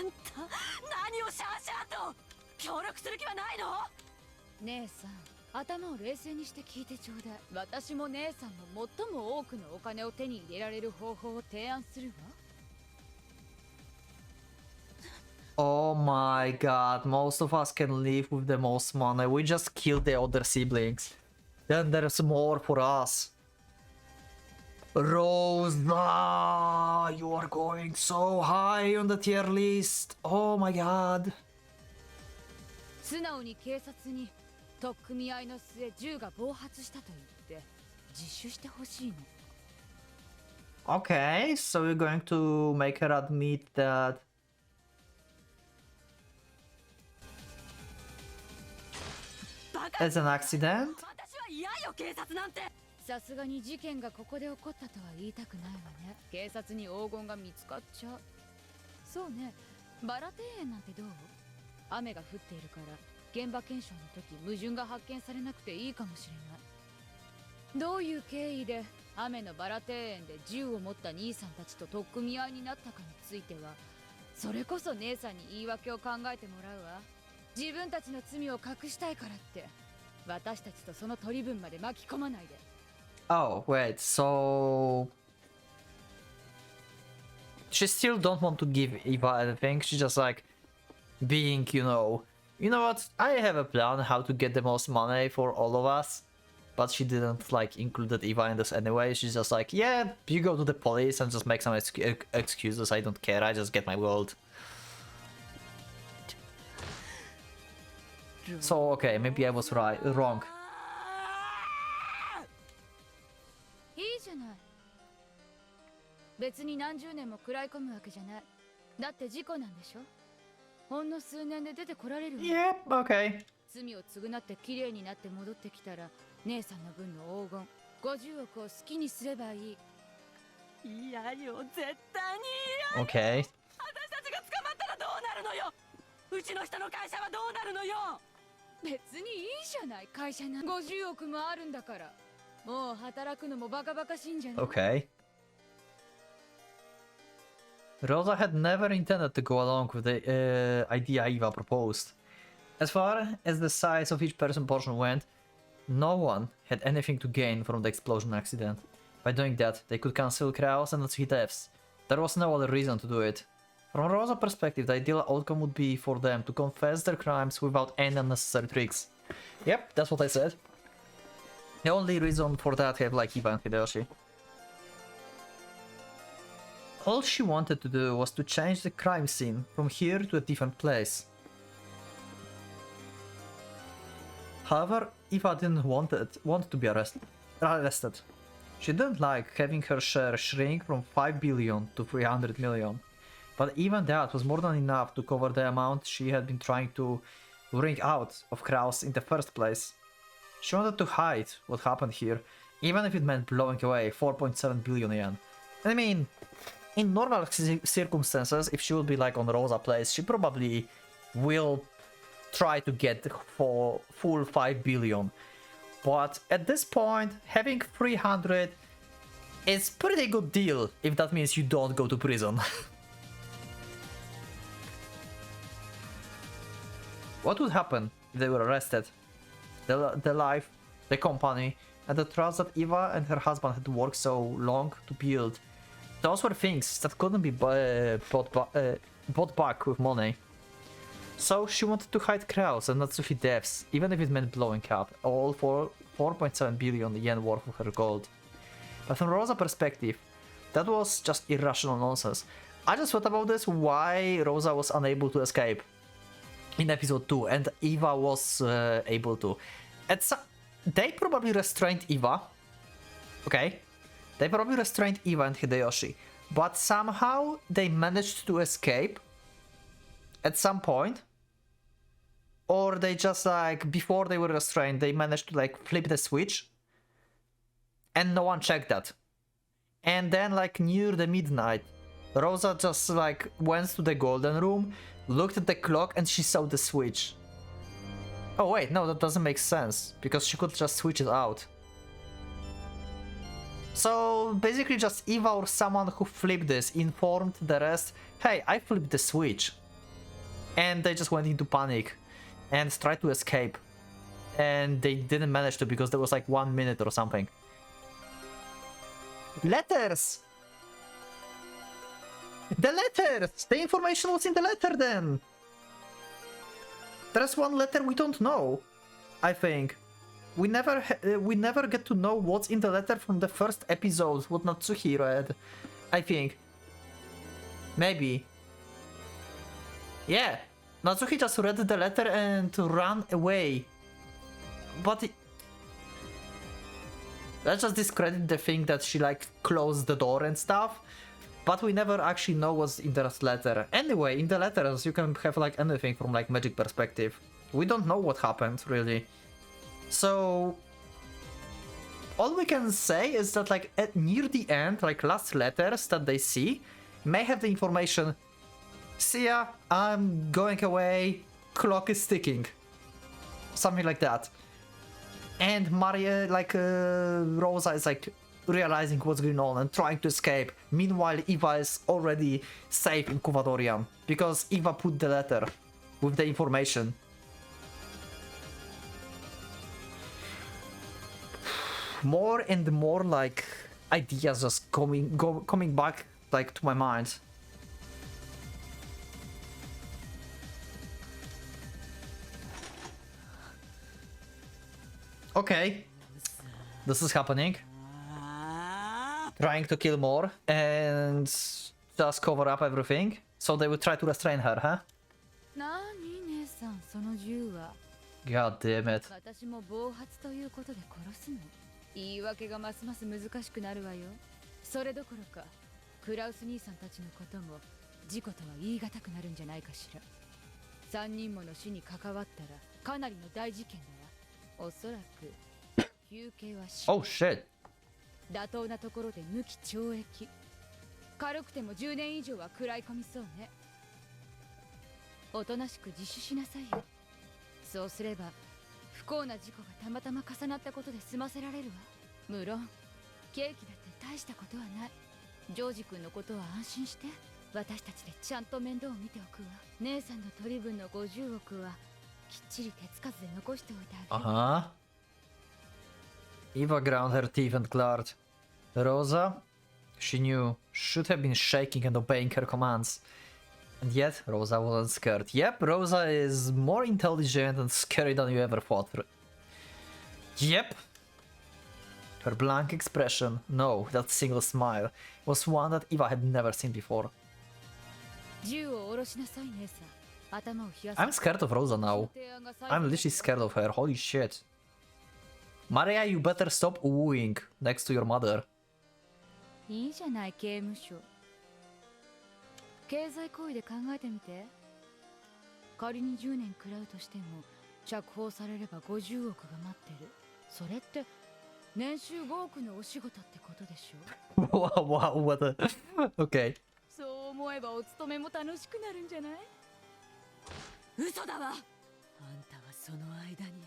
あんた何をシャーシャーと協力する気はないの姉さん頭を冷静にして聞いてちょうだい私も姉さんの最も多くのお金を手に入れられる方法を提案するわ Oh my god, most of us can live with the most money. We just kill the other siblings. Then there's more for us. Rosa, you are going so high on the tier list. Oh my god. 素直に警察に取っ組み合いの末銃が暴発したと言って自首してほしいの Okay, so you're going to make her admit that it's an accident? 私は嫌よ警察なんてさすがに事件がここで起こったとは言いたくないわね警察に黄金が見つかっちゃうそうねバラ庭園なんてどう雨が降っているから現場検証の時矛盾が発見されなくていいかもしれないどういう経緯で雨のバラ庭園で銃を持った兄さんたちと取っ組み合いになったかについてはそれこそ姉さんに言い訳を考えてもらうわ自分たちの罪を隠したいからって私たちとその取り分まで巻き込まないで Oh, wait, so... She still don't want to give Eva anything, she's just like being, you know what, I have a plan how to get the most money for all of us. But she didn't like included Eva in this anyway, she's just like, yeah, you go to the police and just make some excuses, I don't care, I just get my gold. So, okay, maybe I was wrong. いいじゃない別に何十年も食らい込むわけじゃないだって事故なんでしょほんの数年で出てこられるわ Yep, okay. 罪を償って綺麗になって戻ってきたら姉さんの分の黄金50億を好きにすればいい嫌よ絶対に嫌よ Okay. 私たちが捕まったらどうなるのようちの人の会社はどうなるのよ別にいいじゃない会社な50億もあるんだからもう働くのもバカバカしいんじゃない Okay. Rosa had never intended to go along with the idea Eva proposed. As far as the size of each person portion went, No one had anything to gain from the explosion accident. By doing that, they could cancel Kraus and Natsuki deaths. There was no other reason to do it. From Rosa's perspective, the ideal outcome would be for them to confess their crimes without any unnecessary tricks. Yep, that's what I said. The only reason for that have like Iva and Hideyoshi. All she wanted to do was to change the crime scene from here to a different place. However, Eva didn't want to be arrested. She didn't like having her share shrink from 5 billion to 300 million. But even that was more than enough to cover the amount she had been trying to wring out of Kraus in the first place. She wanted to hide what happened here, even if it meant blowing away 4.7 billion yen. And I mean, in normal circumstances, if she would be like on Rosa's place, she probably will try to get the full 5 billion. But at this point, having 300 is pretty good deal if that means you don't go to prison. What would happen if they were arrested? The life, the company, and the trust that Eva and her husband had worked so long to build. Those were things that couldn't be bought back with money. So she wanted to hide Kraus and Natsuki deaths, even if it meant blowing up all for 4.7 billion yen worth of her gold. But from Rosa's perspective, that was just irrational nonsense. I just thought about this, why Rosa was unable to escape in episode 2 and Eva was able to. They probably restrained Eva. Okay? They probably restrained Eva and Hideyoshi. But somehow they managed to escape at some point. Or they just like, before they were restrained, they managed to like flip the switch. And no one checked that. And then like near the midnight, Rosa just like went to the golden room, looked at the clock and she saw the switch. Oh wait, no, that doesn't make sense, because she could just switch it out. So basically just Eva or someone who flipped this informed the rest, hey, I flipped the switch. And they just went into panic and tried to escape. And they didn't manage to because there was like 1 minute or something. Letters! The letters! The information was in the letter then! There's one letter we don't know, I think. We never get to know what's in the letter from the first episode, what Natsuki read, I think. Maybe. Yeah, Natsuki just read the letter and ran away. But let's just discredit the thing that she like closed the door and stuff. But we never actually know what's in the letter. Anyway, in the letters you can have like anything from like magic perspective. We don't know what happened really. So all we can say is that like near the end, like last letters that they see may have the information. See ya, I'm going away, clock is ticking. Something like that. And Maria, like Rosa is like realizing what's going on and trying to escape. Meanwhile, Eva is already safe in Kuvadorian because Eva put the letter with the information. More and more like ideas just coming back like to my mind. Okay, this is happening. Trying to kill more and just cover up everything. So they would try to restrain her, huh? God damn it. 私も暴発ということで殺すの。言い訳がますます難しくなるわよ。それどころか、クラウス兄さんたちのことも事故とは言い難くなるんじゃないかしら。3人もの死に関わったらかなりの大事件だわ。おそらく休憩はし。Oh shit. 妥当なところで無期懲役。軽くても10年以上は食らい込みそうね。おとなしく自首しなさいよ。そうすれば不幸な事故がたまたま重なったことで済ませられるわ。無論ケーキだって大したことはない。ジョージ君のことは安心して。私たちでちゃんと面倒を見ておくわ。姉さんの取り分の50億はきっちり手つかずで残しておいてあげる。Eva ground her teeth and glared. Rosa, she knew, should have been shaking and obeying her commands. And yet, Rosa wasn't scared. Yep, Rosa is more intelligent and scary than you ever thought. Yep. Her blank expression, no, that single smile, was one that Eva had never seen before. I'm scared of Rosa now. I'm literally scared of her, holy shit. Maria, you better stop wooing next to your mother. いいじゃない刑務所。経済行為で考えてみて。仮に10年食らうとしても釈放されれば50億が待ってる。それって年収5億のお仕事ってことでしょ。wow, what a... okay. そう思えばお勤めも楽しくなるんじゃない？嘘だわ。あんたはその間に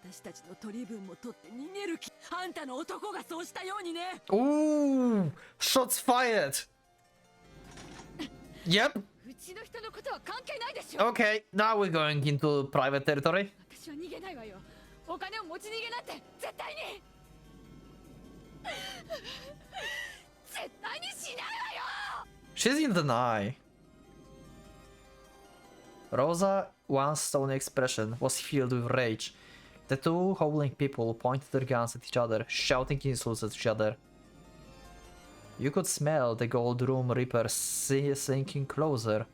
私たちの取り分も取って逃げる気。あんたの男がそうしたようにね。Ooh, shots fired. Yep. うちの人のことは関係ないでしょ。 Okay, now we're going into private territory. 私は逃げないわよ。お金を持ち逃げなんて絶対に絶対にしないわよ。 She's in denial. Rosa's once stony expression was filled with rage. The two howling people pointed their guns at each other, shouting insults at each other. You could smell the Gold Room Reaper sinking closer.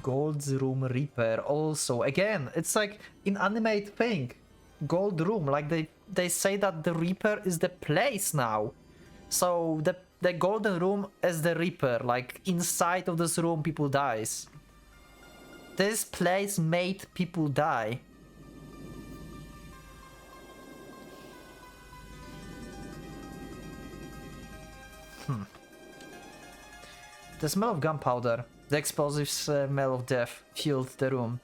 Gold's Room Reaper also. Again, it's like inanimate thing. Gold Room, like they say that the Reaper is the place now. So the Golden Room is the Reaper, like inside of this room people dies. This place made people die. The smell of gunpowder, the explosive smell of death filled the room.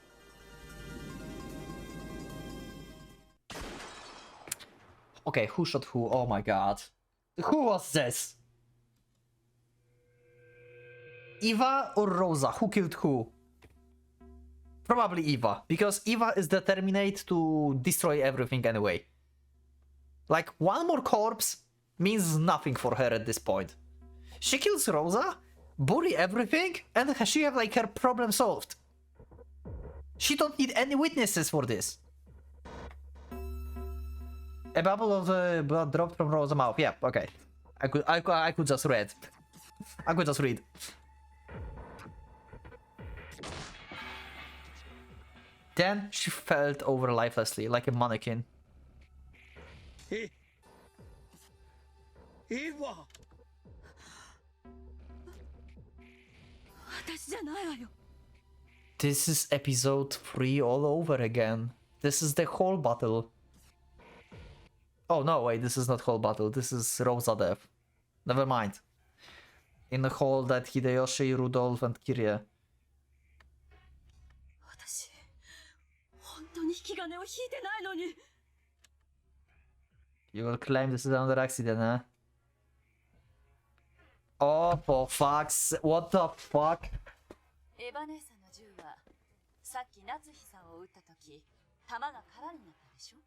Okay, who shot who? Oh my god. Who was this? Eva or Rosa? Who killed who? Probably Eva, because Eva is determined to destroy everything anyway. Like, one more corpse means nothing for her at this point. She kills Rosa, bury everything, and she have like her problem solved. She don't need any witnesses for this. A bubble of blood dropped from Rosa's mouth. Yeah, okay. I could just read. I could just read. Then she fell over lifelessly, like a mannequin. Eva! 私じゃないわよ。 This is episode 3 all over again. This is the whole battle. Oh no, wait, this is not whole battle. This is Rosa death. Never mind. In the hall that Hideyoshi, Rudolph, and Kirie. 私本当に引き金を引いてないのに。 You will claim this is another accident, huh? Oh, for fuck's... What the fuck? エヴァ姉さんの銃はさっき夏日さんを撃った時弾が空になったでしょ。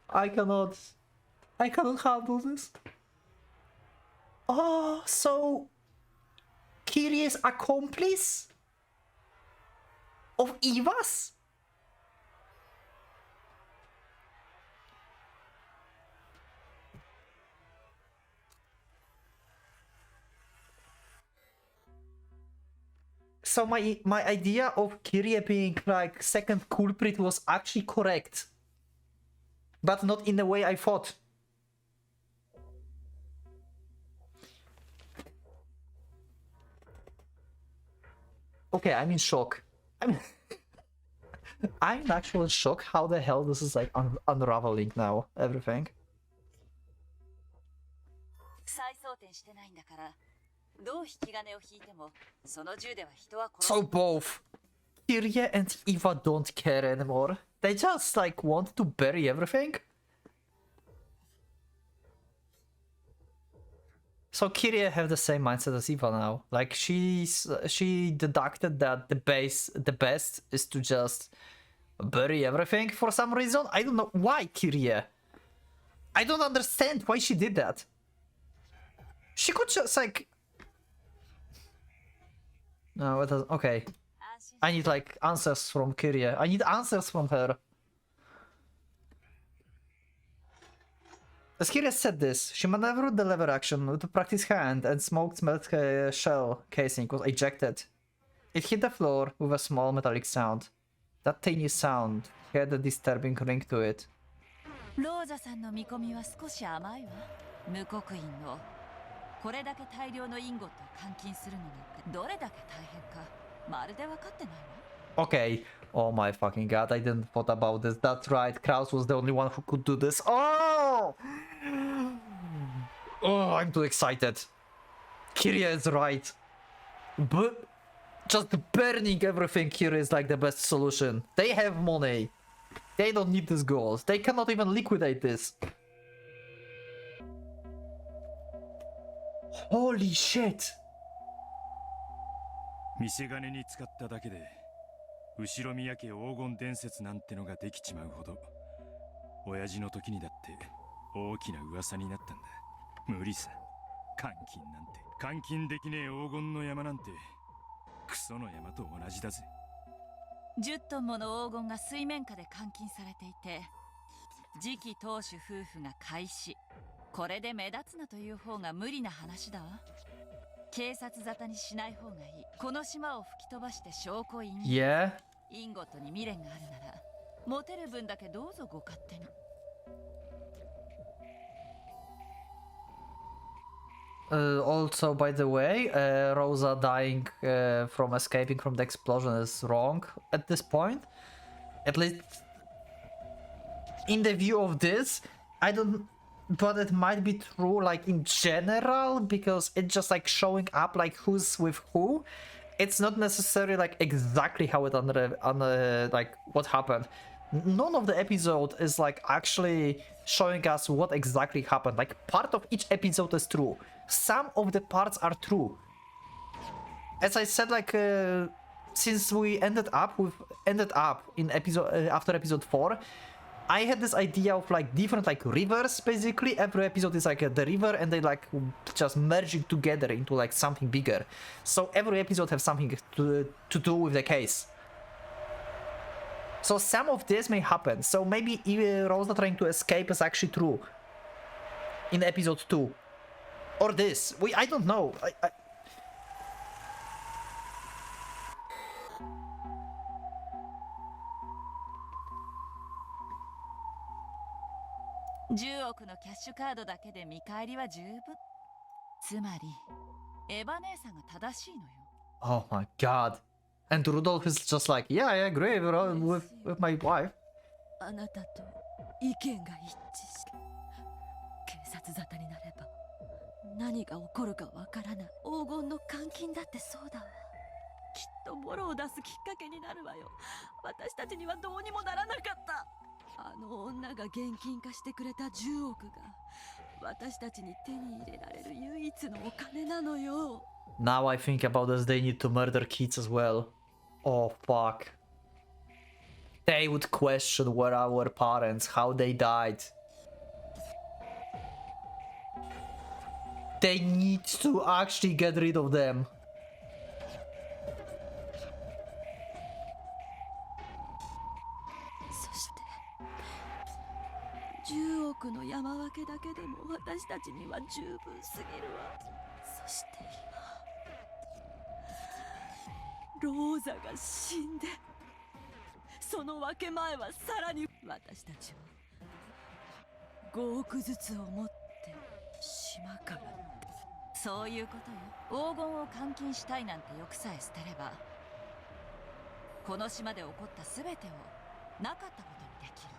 I cannot handle this. Oh, so Kirie's accomplice of Eva's? So my idea of Kirie being like second culprit was actually correct. But not in the way I thought. Okay, I'm in shock. I'm actually in shock how the hell this is like unraveling now, everything. So both Kirie and Eva don't care anymore. They just like want to bury everything. So Kirie have the same mindset as Eva now. Like she deducted that the best is to just bury everything for some reason. I don't know why, Kirie. I don't understand why she did that. She could just like... No, it doesn't. Okay. I need like answers from Kirie. I need answers from her. As Kirie said this, she maneuvered the lever action to practice hand and smoke smelled shell casing was ejected. It hit the floor with a small metallic sound. That tiny sound had a disturbing ring to it. ローザさんの見込みは少し甘いわ。無刻印のこれだけ大量のインゴットを換金するのなんてどれだけ大変かまるで分かってないわ。Okay. Oh my fucking god, I didn't thought about this. That's right, Kraus was the only one who could do this. Oh! Oh, I'm too excited. Kirie is right. But just burning everything here is like the best solution. They have money. They don't need these goals. They cannot even liquidate this. Holy shit. 見せ金に使っただけで後ろ宮家黄金伝説なんてのができちまうほど親父の時にだって大きな噂になったんだ。無理さ。換金なんて換金できねえ黄金の山なんてクソの山と同じだぜ。10トンもの黄金が水面下で換金されていて次期当主夫婦が開始。これで目立つなという方が無理な話だわ。警察沙汰にしない方がいい。この島を吹き飛ばして証拠隠滅。Yeah. インゴットに未練があるなら持てる分だけどうぞご勝手に。Also, by the way, Rosa dying from escaping from the explosion is wrong at this point. At least in the view of this, I don't... But it might be true, like, in general, because it's just, like, showing up, like, who's with who. It's not necessarily, like, exactly how it like, what happened. None of the episode is, like, actually showing us what exactly happened. Like, part of each episode is true. Some of the parts are true. As I said, like, since we ended up in episode after episode 4, I had this idea of like different like rivers. Basically, every episode is like the river, and they like just merging together into like something bigger. So every episode has something to do with the case. So some of this may happen. So maybe Rosa trying to escape is actually true in episode 2. Or this. I don't know. 10億のキャッシュカードだけで見返りは十分。つまりエヴァ姉さんが正しいのよ。Oh my god. And Rudolph is just like, yeah, I agree with my wife. あなたと意見が一致して警察沙汰になれば何が起こるかわからない。黄金の換金だってそうだわ。きっとボロを出すきっかけになるわよ。私たちにはどうにもならなかった。あの女が現金化してくれた10億が私たちに手に入れられる唯一のお金なのよ。Now I think about this, they need to murder kids as well. Oh fuck. They would question where our parents, how they died. They need to actually get rid of them. そして10億の山分けだけでも私たちには十分すぎるわ。そして今ローザが死んでその分け前はさらに私たちは5億ずつを持って島から。そういうことよ。黄金を換金したいなんて欲さえ捨てればこの島で起こった全てをなかったことにできる。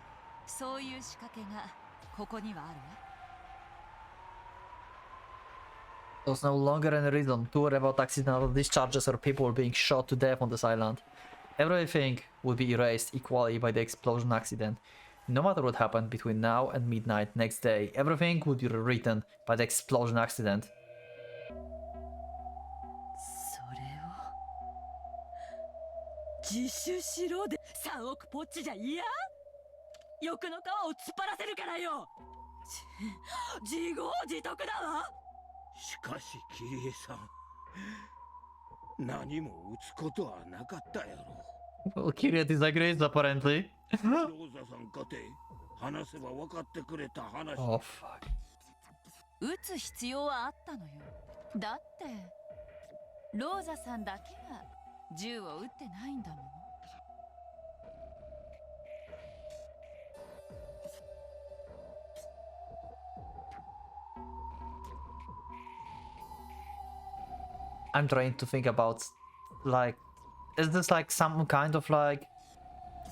そういう仕掛けがここにはあるわ。There's no longer any reason to worry about accidental discharges or people being shot to death on this island. Everything would be erased equally by the explosion accident. No matter what happened between now and midnight next day, everything would be rewritten by the explosion accident. 自首しろで3億ポッチじゃ嫌？欲の皮を突っ張らせるからよ。自業自得だわ。しかしキリエさん、何も打つことはなかったやろ。 Well, Kiria disagrees apparently. ローザさんかて話せば分かってくれた話。 Oh fuck. 撃つ必要はあったのよ。だってローザさんだけが銃を撃ってないんだもの。I'm trying to think about, like, is this like some kind of like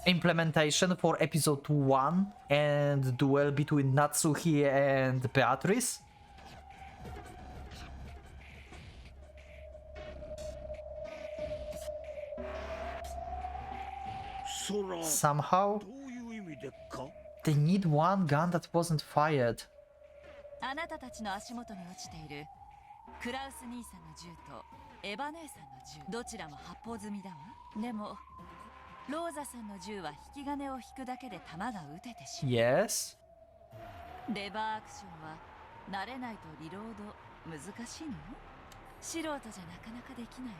implementation for episode 1 and duel between Natsuhi and Beatrice? Somehow どういう意味でか？ they need one gun that wasn't fired. あなたたちの足元に落ちているクラウス兄さんの銃とエヴァ姉さんの銃、どちらも発砲済みだわ。でもローザさんの銃は引き金を引くだけで弾が撃ててしまう。 Yes. レバーアクションは慣れないとリロード難しいのよ。素人じゃなかなかできないわ。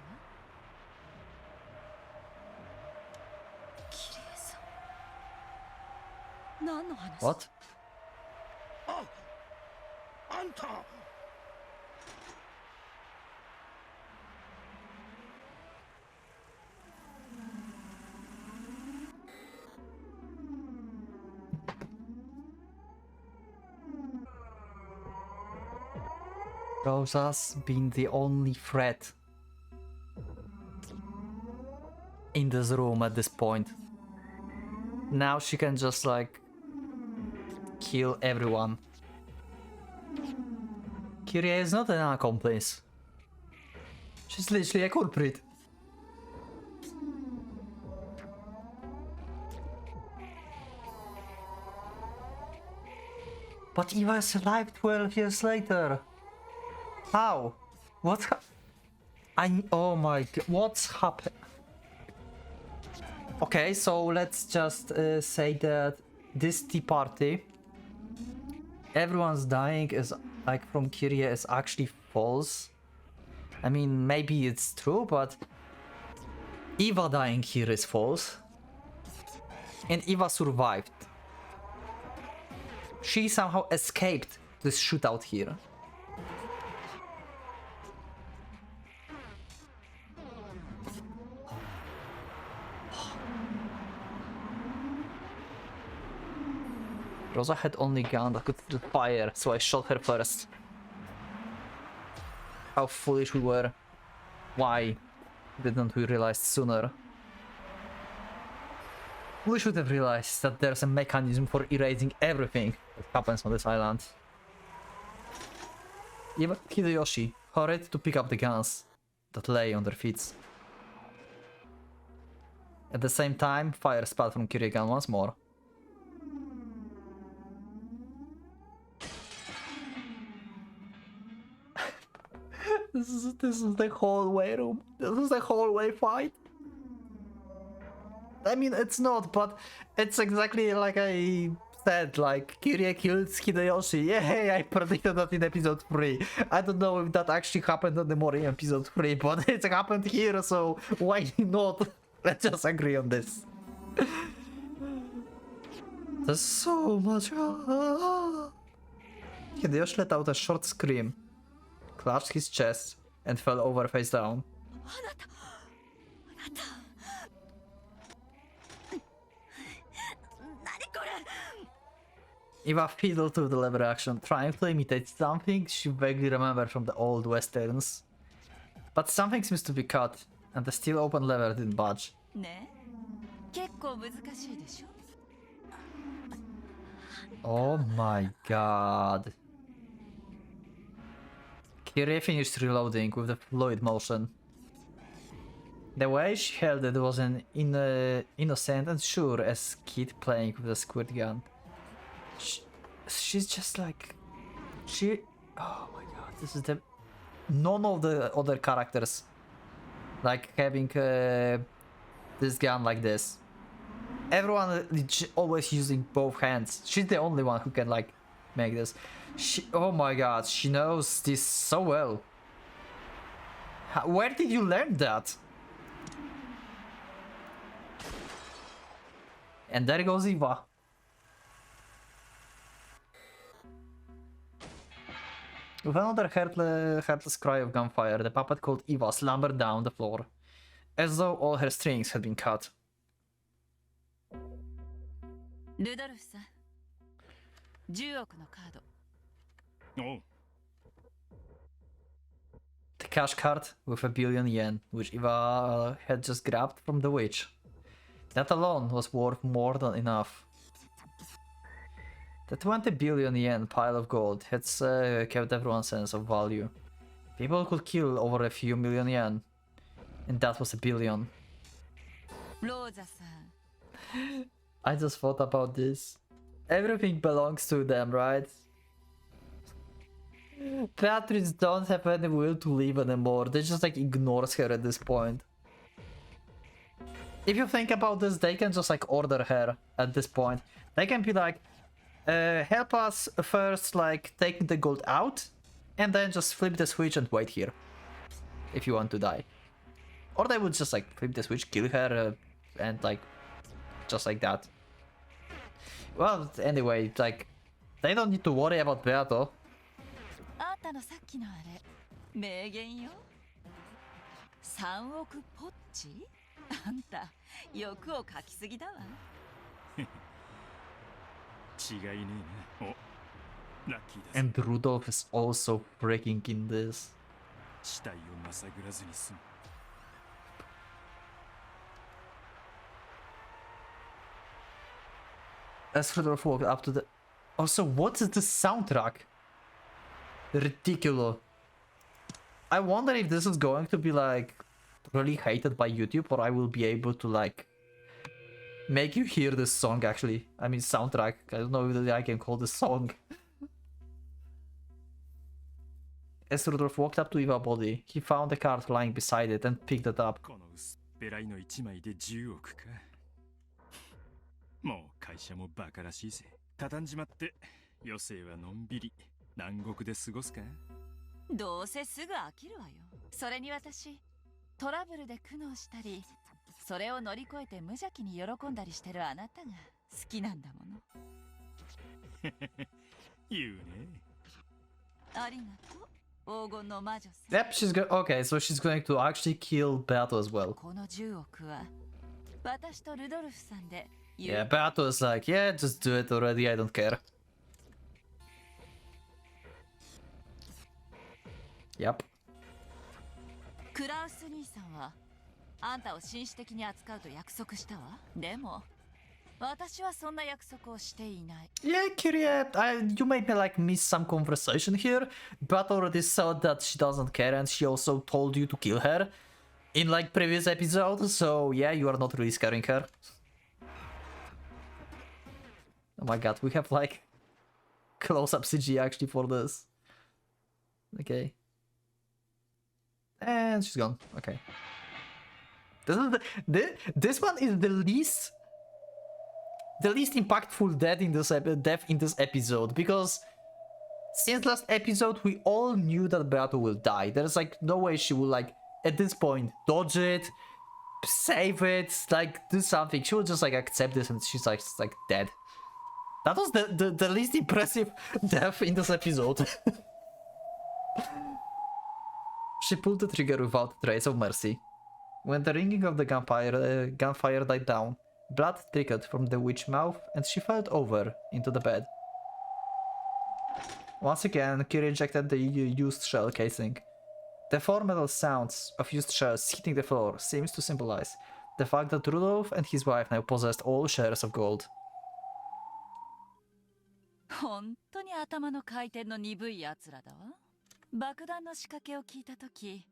キリエさん、何の話？ What? あんた。 Rosa's been the only threat in this room at this point. Now she can just like kill everyone. Kyrie is not an accomplice. She's literally a culprit. But Eva is alive 12 years later. How? What? Oh my god, what's happened? Okay, so let's just say that this tea party, everyone's dying is like from Kyrie is actually false. I mean, maybe it's true, but Eva dying here is false. And Eva survived. She somehow escaped this shootout here. Rosa had only gun that could still fire, so I shot her first. How foolish we were. Why didn't we realize sooner? We should have realized that there's a mechanism for erasing everything that happens on this island. Even Hideyoshi hurried to pick up the guns that lay on their feet. At the same time, fire spat from Kyrie gun once more. This is the hallway room. This is the hallway fight. I mean, it's not, but it's exactly like I said, like, Kyrie kills Hideyoshi. Yeah, I predicted that in episode 3. I don't know if that actually happened on the Mori episode 3, but it happened here, so why not? Let's just agree on this. There's so much. Hideyoshi let out a short scream, clutched his chest, and fell over face down. Eva fiddled to the lever action, trying to imitate something she vaguely remembered from the old westerns. But something seems to be cut, and the still open lever didn't budge. Oh my god. Kyrie finished reloading with the fluid motion. The way she held it was an innocent and sure as kid playing with a squirt gun. She's just like... Oh my god, this is the... None of the other characters like having the this gun like this. Everyone is always using both hands. She's the only one who can like make this. Oh my god, she knows this so well. Where did you learn that? And there goes Eva. With another heartless cry of gunfire, the puppet called Eva slumbered down the floor, as though all her strings had been cut. ルドルフさん、10億のカード。おう。 The cash card with a billion yen, which Eva had just grabbed from the witch. That alone was worth more than enough. The 20 billion yen pile of gold had kept everyone's sense of value. People could kill over a few million yen, and that was a billion. ローザさん。 I just thought about this. Everything belongs to them, right? Beatrice don't have any will to live anymore. They just like ignores her at this point. If you think about this, they can just like order her at this point. They can be like, help us first like taking the gold out, and then just flip the switch and wait here. If you want to die. Or they would just like flip the switch, kill her, and like, just like that. Well, anyway, like, they don't need to worry about Beato. あんたのさっきのあれ、名言よ。3億ポッチ？あんた、欲をかきすぎだわ。違いねえな。お、ラッキーだ。 And Rudolph is also freaking in this. 死体をまさぐらずに済む。 As Rudolph walked up to the... Also, what is the soundtrack? Ridiculous. I wonder if this is going to be like really hated by YouTube, or I will be able to like make you hear this song actually. I mean soundtrack. I don't know if I can call this song. As Rudolph walked up to Eva's body, he found a card lying beside it and picked it up. この薄っぺらいの1枚で10億か。もう会社もバカらしいぜ。畳んじまって余生はのんびり南国で過ごすか。どうせすぐ飽きるわよ。それに私、トラブルで苦悩したり、それを乗り越えて無邪気に喜んだりしてるあなたが好きなんだもの。言うね。ありがとう、黄金の魔女さん。 Yep, she's going. Okay, so she's going to actually kill Beato as well. この10億は私とルドルフさんで。 Yeah, Beato is like, yeah, just do it already, I don't care. Yep. クラウス兄さんはあんたを紳士的に扱うと約束したわ。でも私はそんな約束をしていない。 Yeah, Kyria, you made me like miss some conversation here. Beato already said that she doesn't care, and she also told you to kill her in like previous episodes. So yeah, you are not really scaring her. Oh my god, we have like close-up CG actually for this. Okay. And she's gone. Okay. This is this one is the least impactful death in this episode, because since last episode we all knew that Beato will die. There's like no way she will like at this point dodge it, save it, like do something. She will just like accept this and she's like dead. That was the least impressive death in this episode. She pulled the trigger without a trace of mercy. When the ringing of the gunfire died down, blood trickled from the witch's mouth and she fell over into the bed. Once again, Kira injected the used shell casing. The four metal sounds of used shells hitting the floor seems to symbolize the fact that Rudolph and his wife now possessed all shares of gold. 本当に頭の回転の鈍いやつらだわ。爆弾の仕掛けを聞いたとき、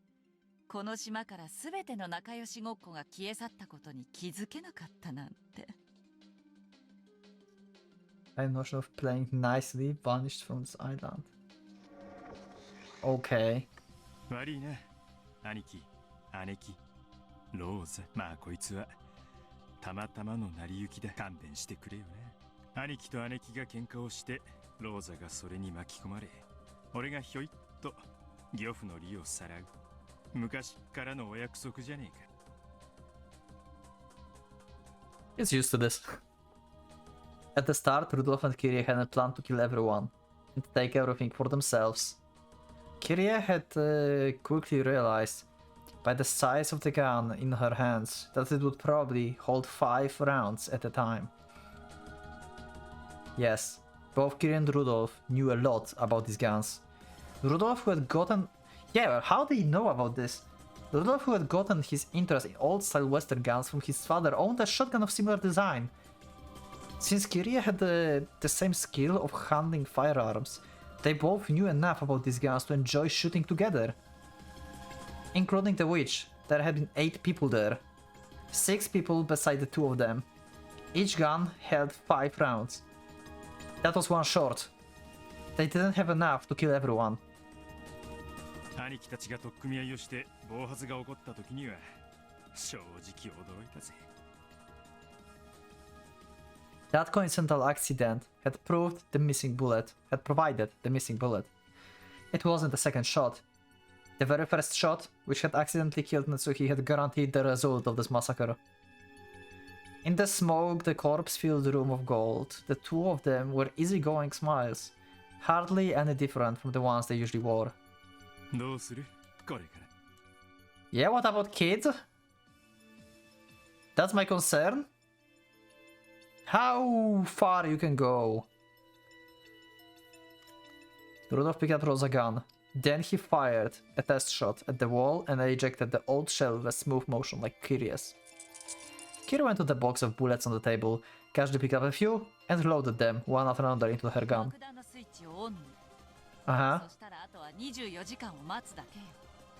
この島からすべての仲良しごっこが消え去ったことに気づけなかったなんて。A notion of playing nicely vanished from this island. Okay. 悪いな、兄貴、姉貴、ローズ。まあこいつはたまたまの成り行きだ。勘弁してくれよな。兄貴と姉貴が喧嘩をしてローザがそれに巻き込まれ、俺がひょいっと漁夫の利をさらう。昔からのお約束じゃねえか。 He's used to this. At the start, Rudolph and Kyrie had a plan to kill everyone and take everything for themselves. Kyrie had quickly realized, by the size of the gun in her hands, that it would probably hold 5 rounds at a time. Yes, both Kyrie and Rudolph knew a lot about these guns. Rudolph, who had gotten... Yeah, how did he know about this? Rudolph, who had gotten his interest in old-style Western guns from his father, owned a shotgun of similar design. Since Kyrie had the same skill of handling firearms, they both knew enough about these guns to enjoy shooting together. Including the witch, there had been 8 people there. 6 people beside the 2 of them. Each gun held 5 rounds. That was one short. They didn't have enough to kill everyone. 兄貴たちが取っ組み合いをして暴発が起こった時には正直驚いたぜ。 That coincidental accident had provided the missing bullet. It wasn't the second shot. The very first shot, which had accidentally killed Natsuki, had guaranteed the result of this massacre. In the smoke, the corpse-filled room of gold, the 2 of them were easygoing smiles, hardly any different from the ones they usually wore. どうする？これから。 Yeah, what about kids? That's my concern. How far you can go? Rudolph picked up Rosa's gun. Then he fired a test shot at the wall and ejected the old shell with a smooth motion like Kyria's. Kyria went to the box of bullets on the table, casually picked up a few, and loaded them one after another into her gun. Uh-huh.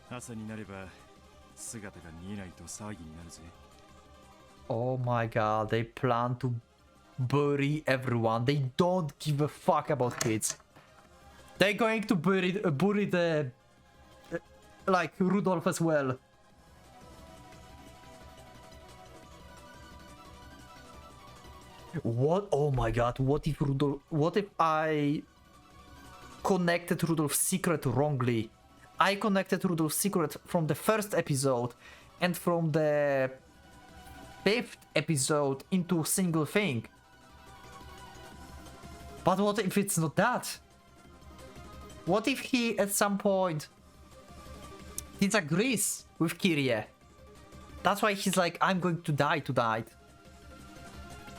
朝になれば姿が見えないと騒ぎになるぜ。 Oh my god, they plan to bury everyone. They don't give a fuck about kids. They're going to bury the like Rudolph as well. What? Oh my god, what if I connected Rudolph's secret wrongly? I connected Rudolph's secret from the first episode and from the 5th episode into a single thing. But what if it's not that? What if he at some point disagrees with Kyrie? That's why he's like, I'm going to die tonight.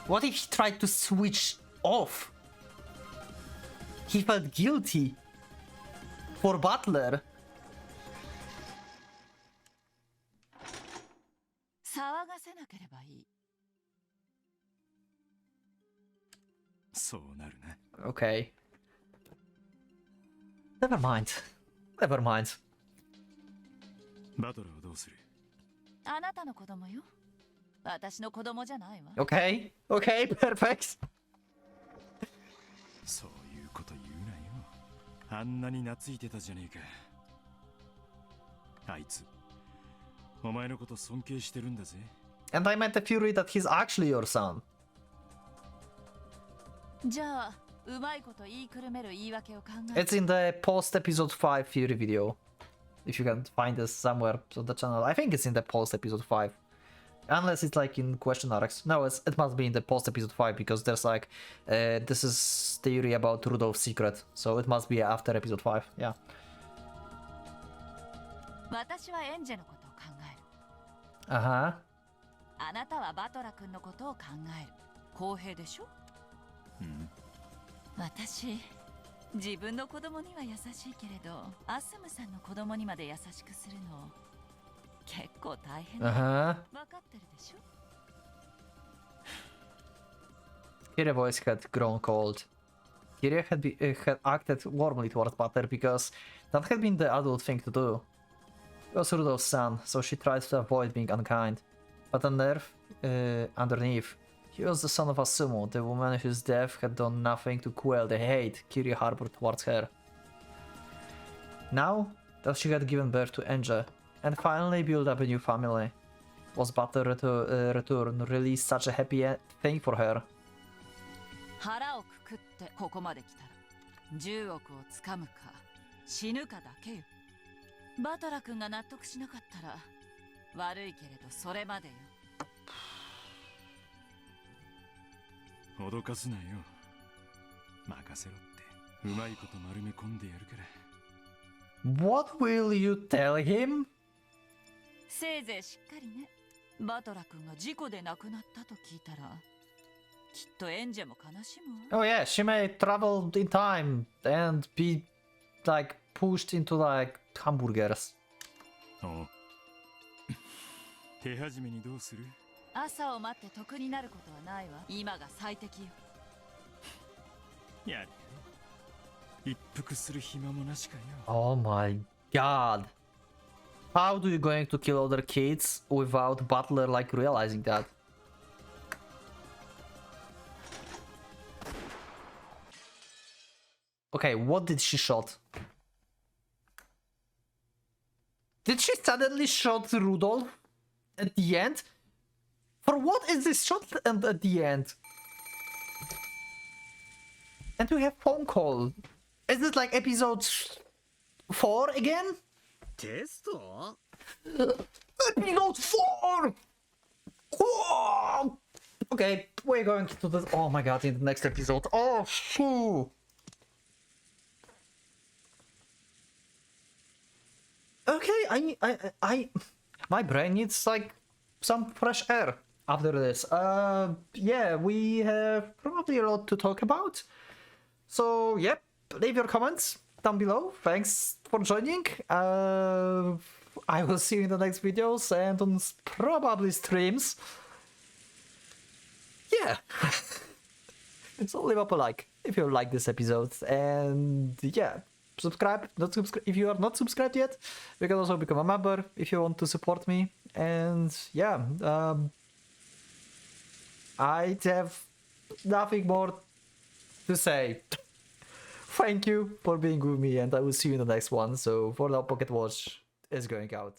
What if he tried to switch off? He felt guilty for Butler. 騒がせなければいい。そうなるな。 Okay. Never mind. Never mind. バトルをどうする？あなたの子供よ。私の子供じゃないわ。Okay. Okay, perfect. そういうこと言うなよ。あんなに懐いてたじゃねえか。あいつ、お前のこと尊敬してるんだぜ。And I meant the Fury that he's actually your son. じゃあ、うまいこと言いくるめる言い訳を考え。 It's in the post-episode 5 Fury video. If you can find this somewhere on the channel. I think it's in the post-episode 5. Unless it's like in question arcs. No, it must be in the post-episode 5 because there's like... this is theory about Rudolph's secret. So it must be after episode 5. Yeah. 私はエンジェのことを考える。Uh-huh. あなたはバトラ君のことを考える。公平でしょ？うん。私、自分の子供には優しいけれど、アスムさんの子供にまで優しくするの結構大変だ。分かってるでしょKyrie's voice had grown cold. Kyrie had acted warmly towards Butler because that had been the adult thing to do. He was Rudolph's son, so she tried to avoid being unkind. But underneath, he was the son of Asumu, the woman whose death had done nothing to quell the hate Kyrie harbored towards her. Now that she had given birth to Enja, and finally built up a new family, was Butler return really such a happy thing for her? 腹をくくってここまで来たら10億をつかむか死ぬかだけよ。バトラ君が納得しなかったら悪いけれどそれまでよ。脅かすなよ。任せろってうまいこと丸め込んでやるから。What will you tell him? せいぜいしっかりね。バトラ君が事故で亡くなったと聞いたらきっとエンジェも悲しむわ。 Oh yeah, she may travel in time and be like pushed into like hamburgers. おう手始めにどうする？朝を待って得になることはないわ。今が最適よ。やれよ。一服する暇もなしかよ。 Oh my god. How do you going to kill other kids without Butler like realizing that? Okay, what did she shot? Did she suddenly shot Rudolph at the end? For what is this shot and at the end? And we have phone call. Is it like episode 4 again? テスト Episode 4! Whoa! Okay, we're going to this. Oh my god, in the next episode. Oh, shoo! Okay, my brain needs like some fresh air after this. Yeah, we have probably a lot to talk about. So, yep, leave your comments down below. Thanks for joining. I will see you in the next videos and on probably streams. Yeah. So leave up a like if you like this episode, and yeah, subscribe. Not subscribe if you are not subscribed yet. You can also become a member if you want to support me. And yeah, I have nothing more to say. Thank you for being with me, and I will see you in the next one. So for now, Pocket Watch is going out.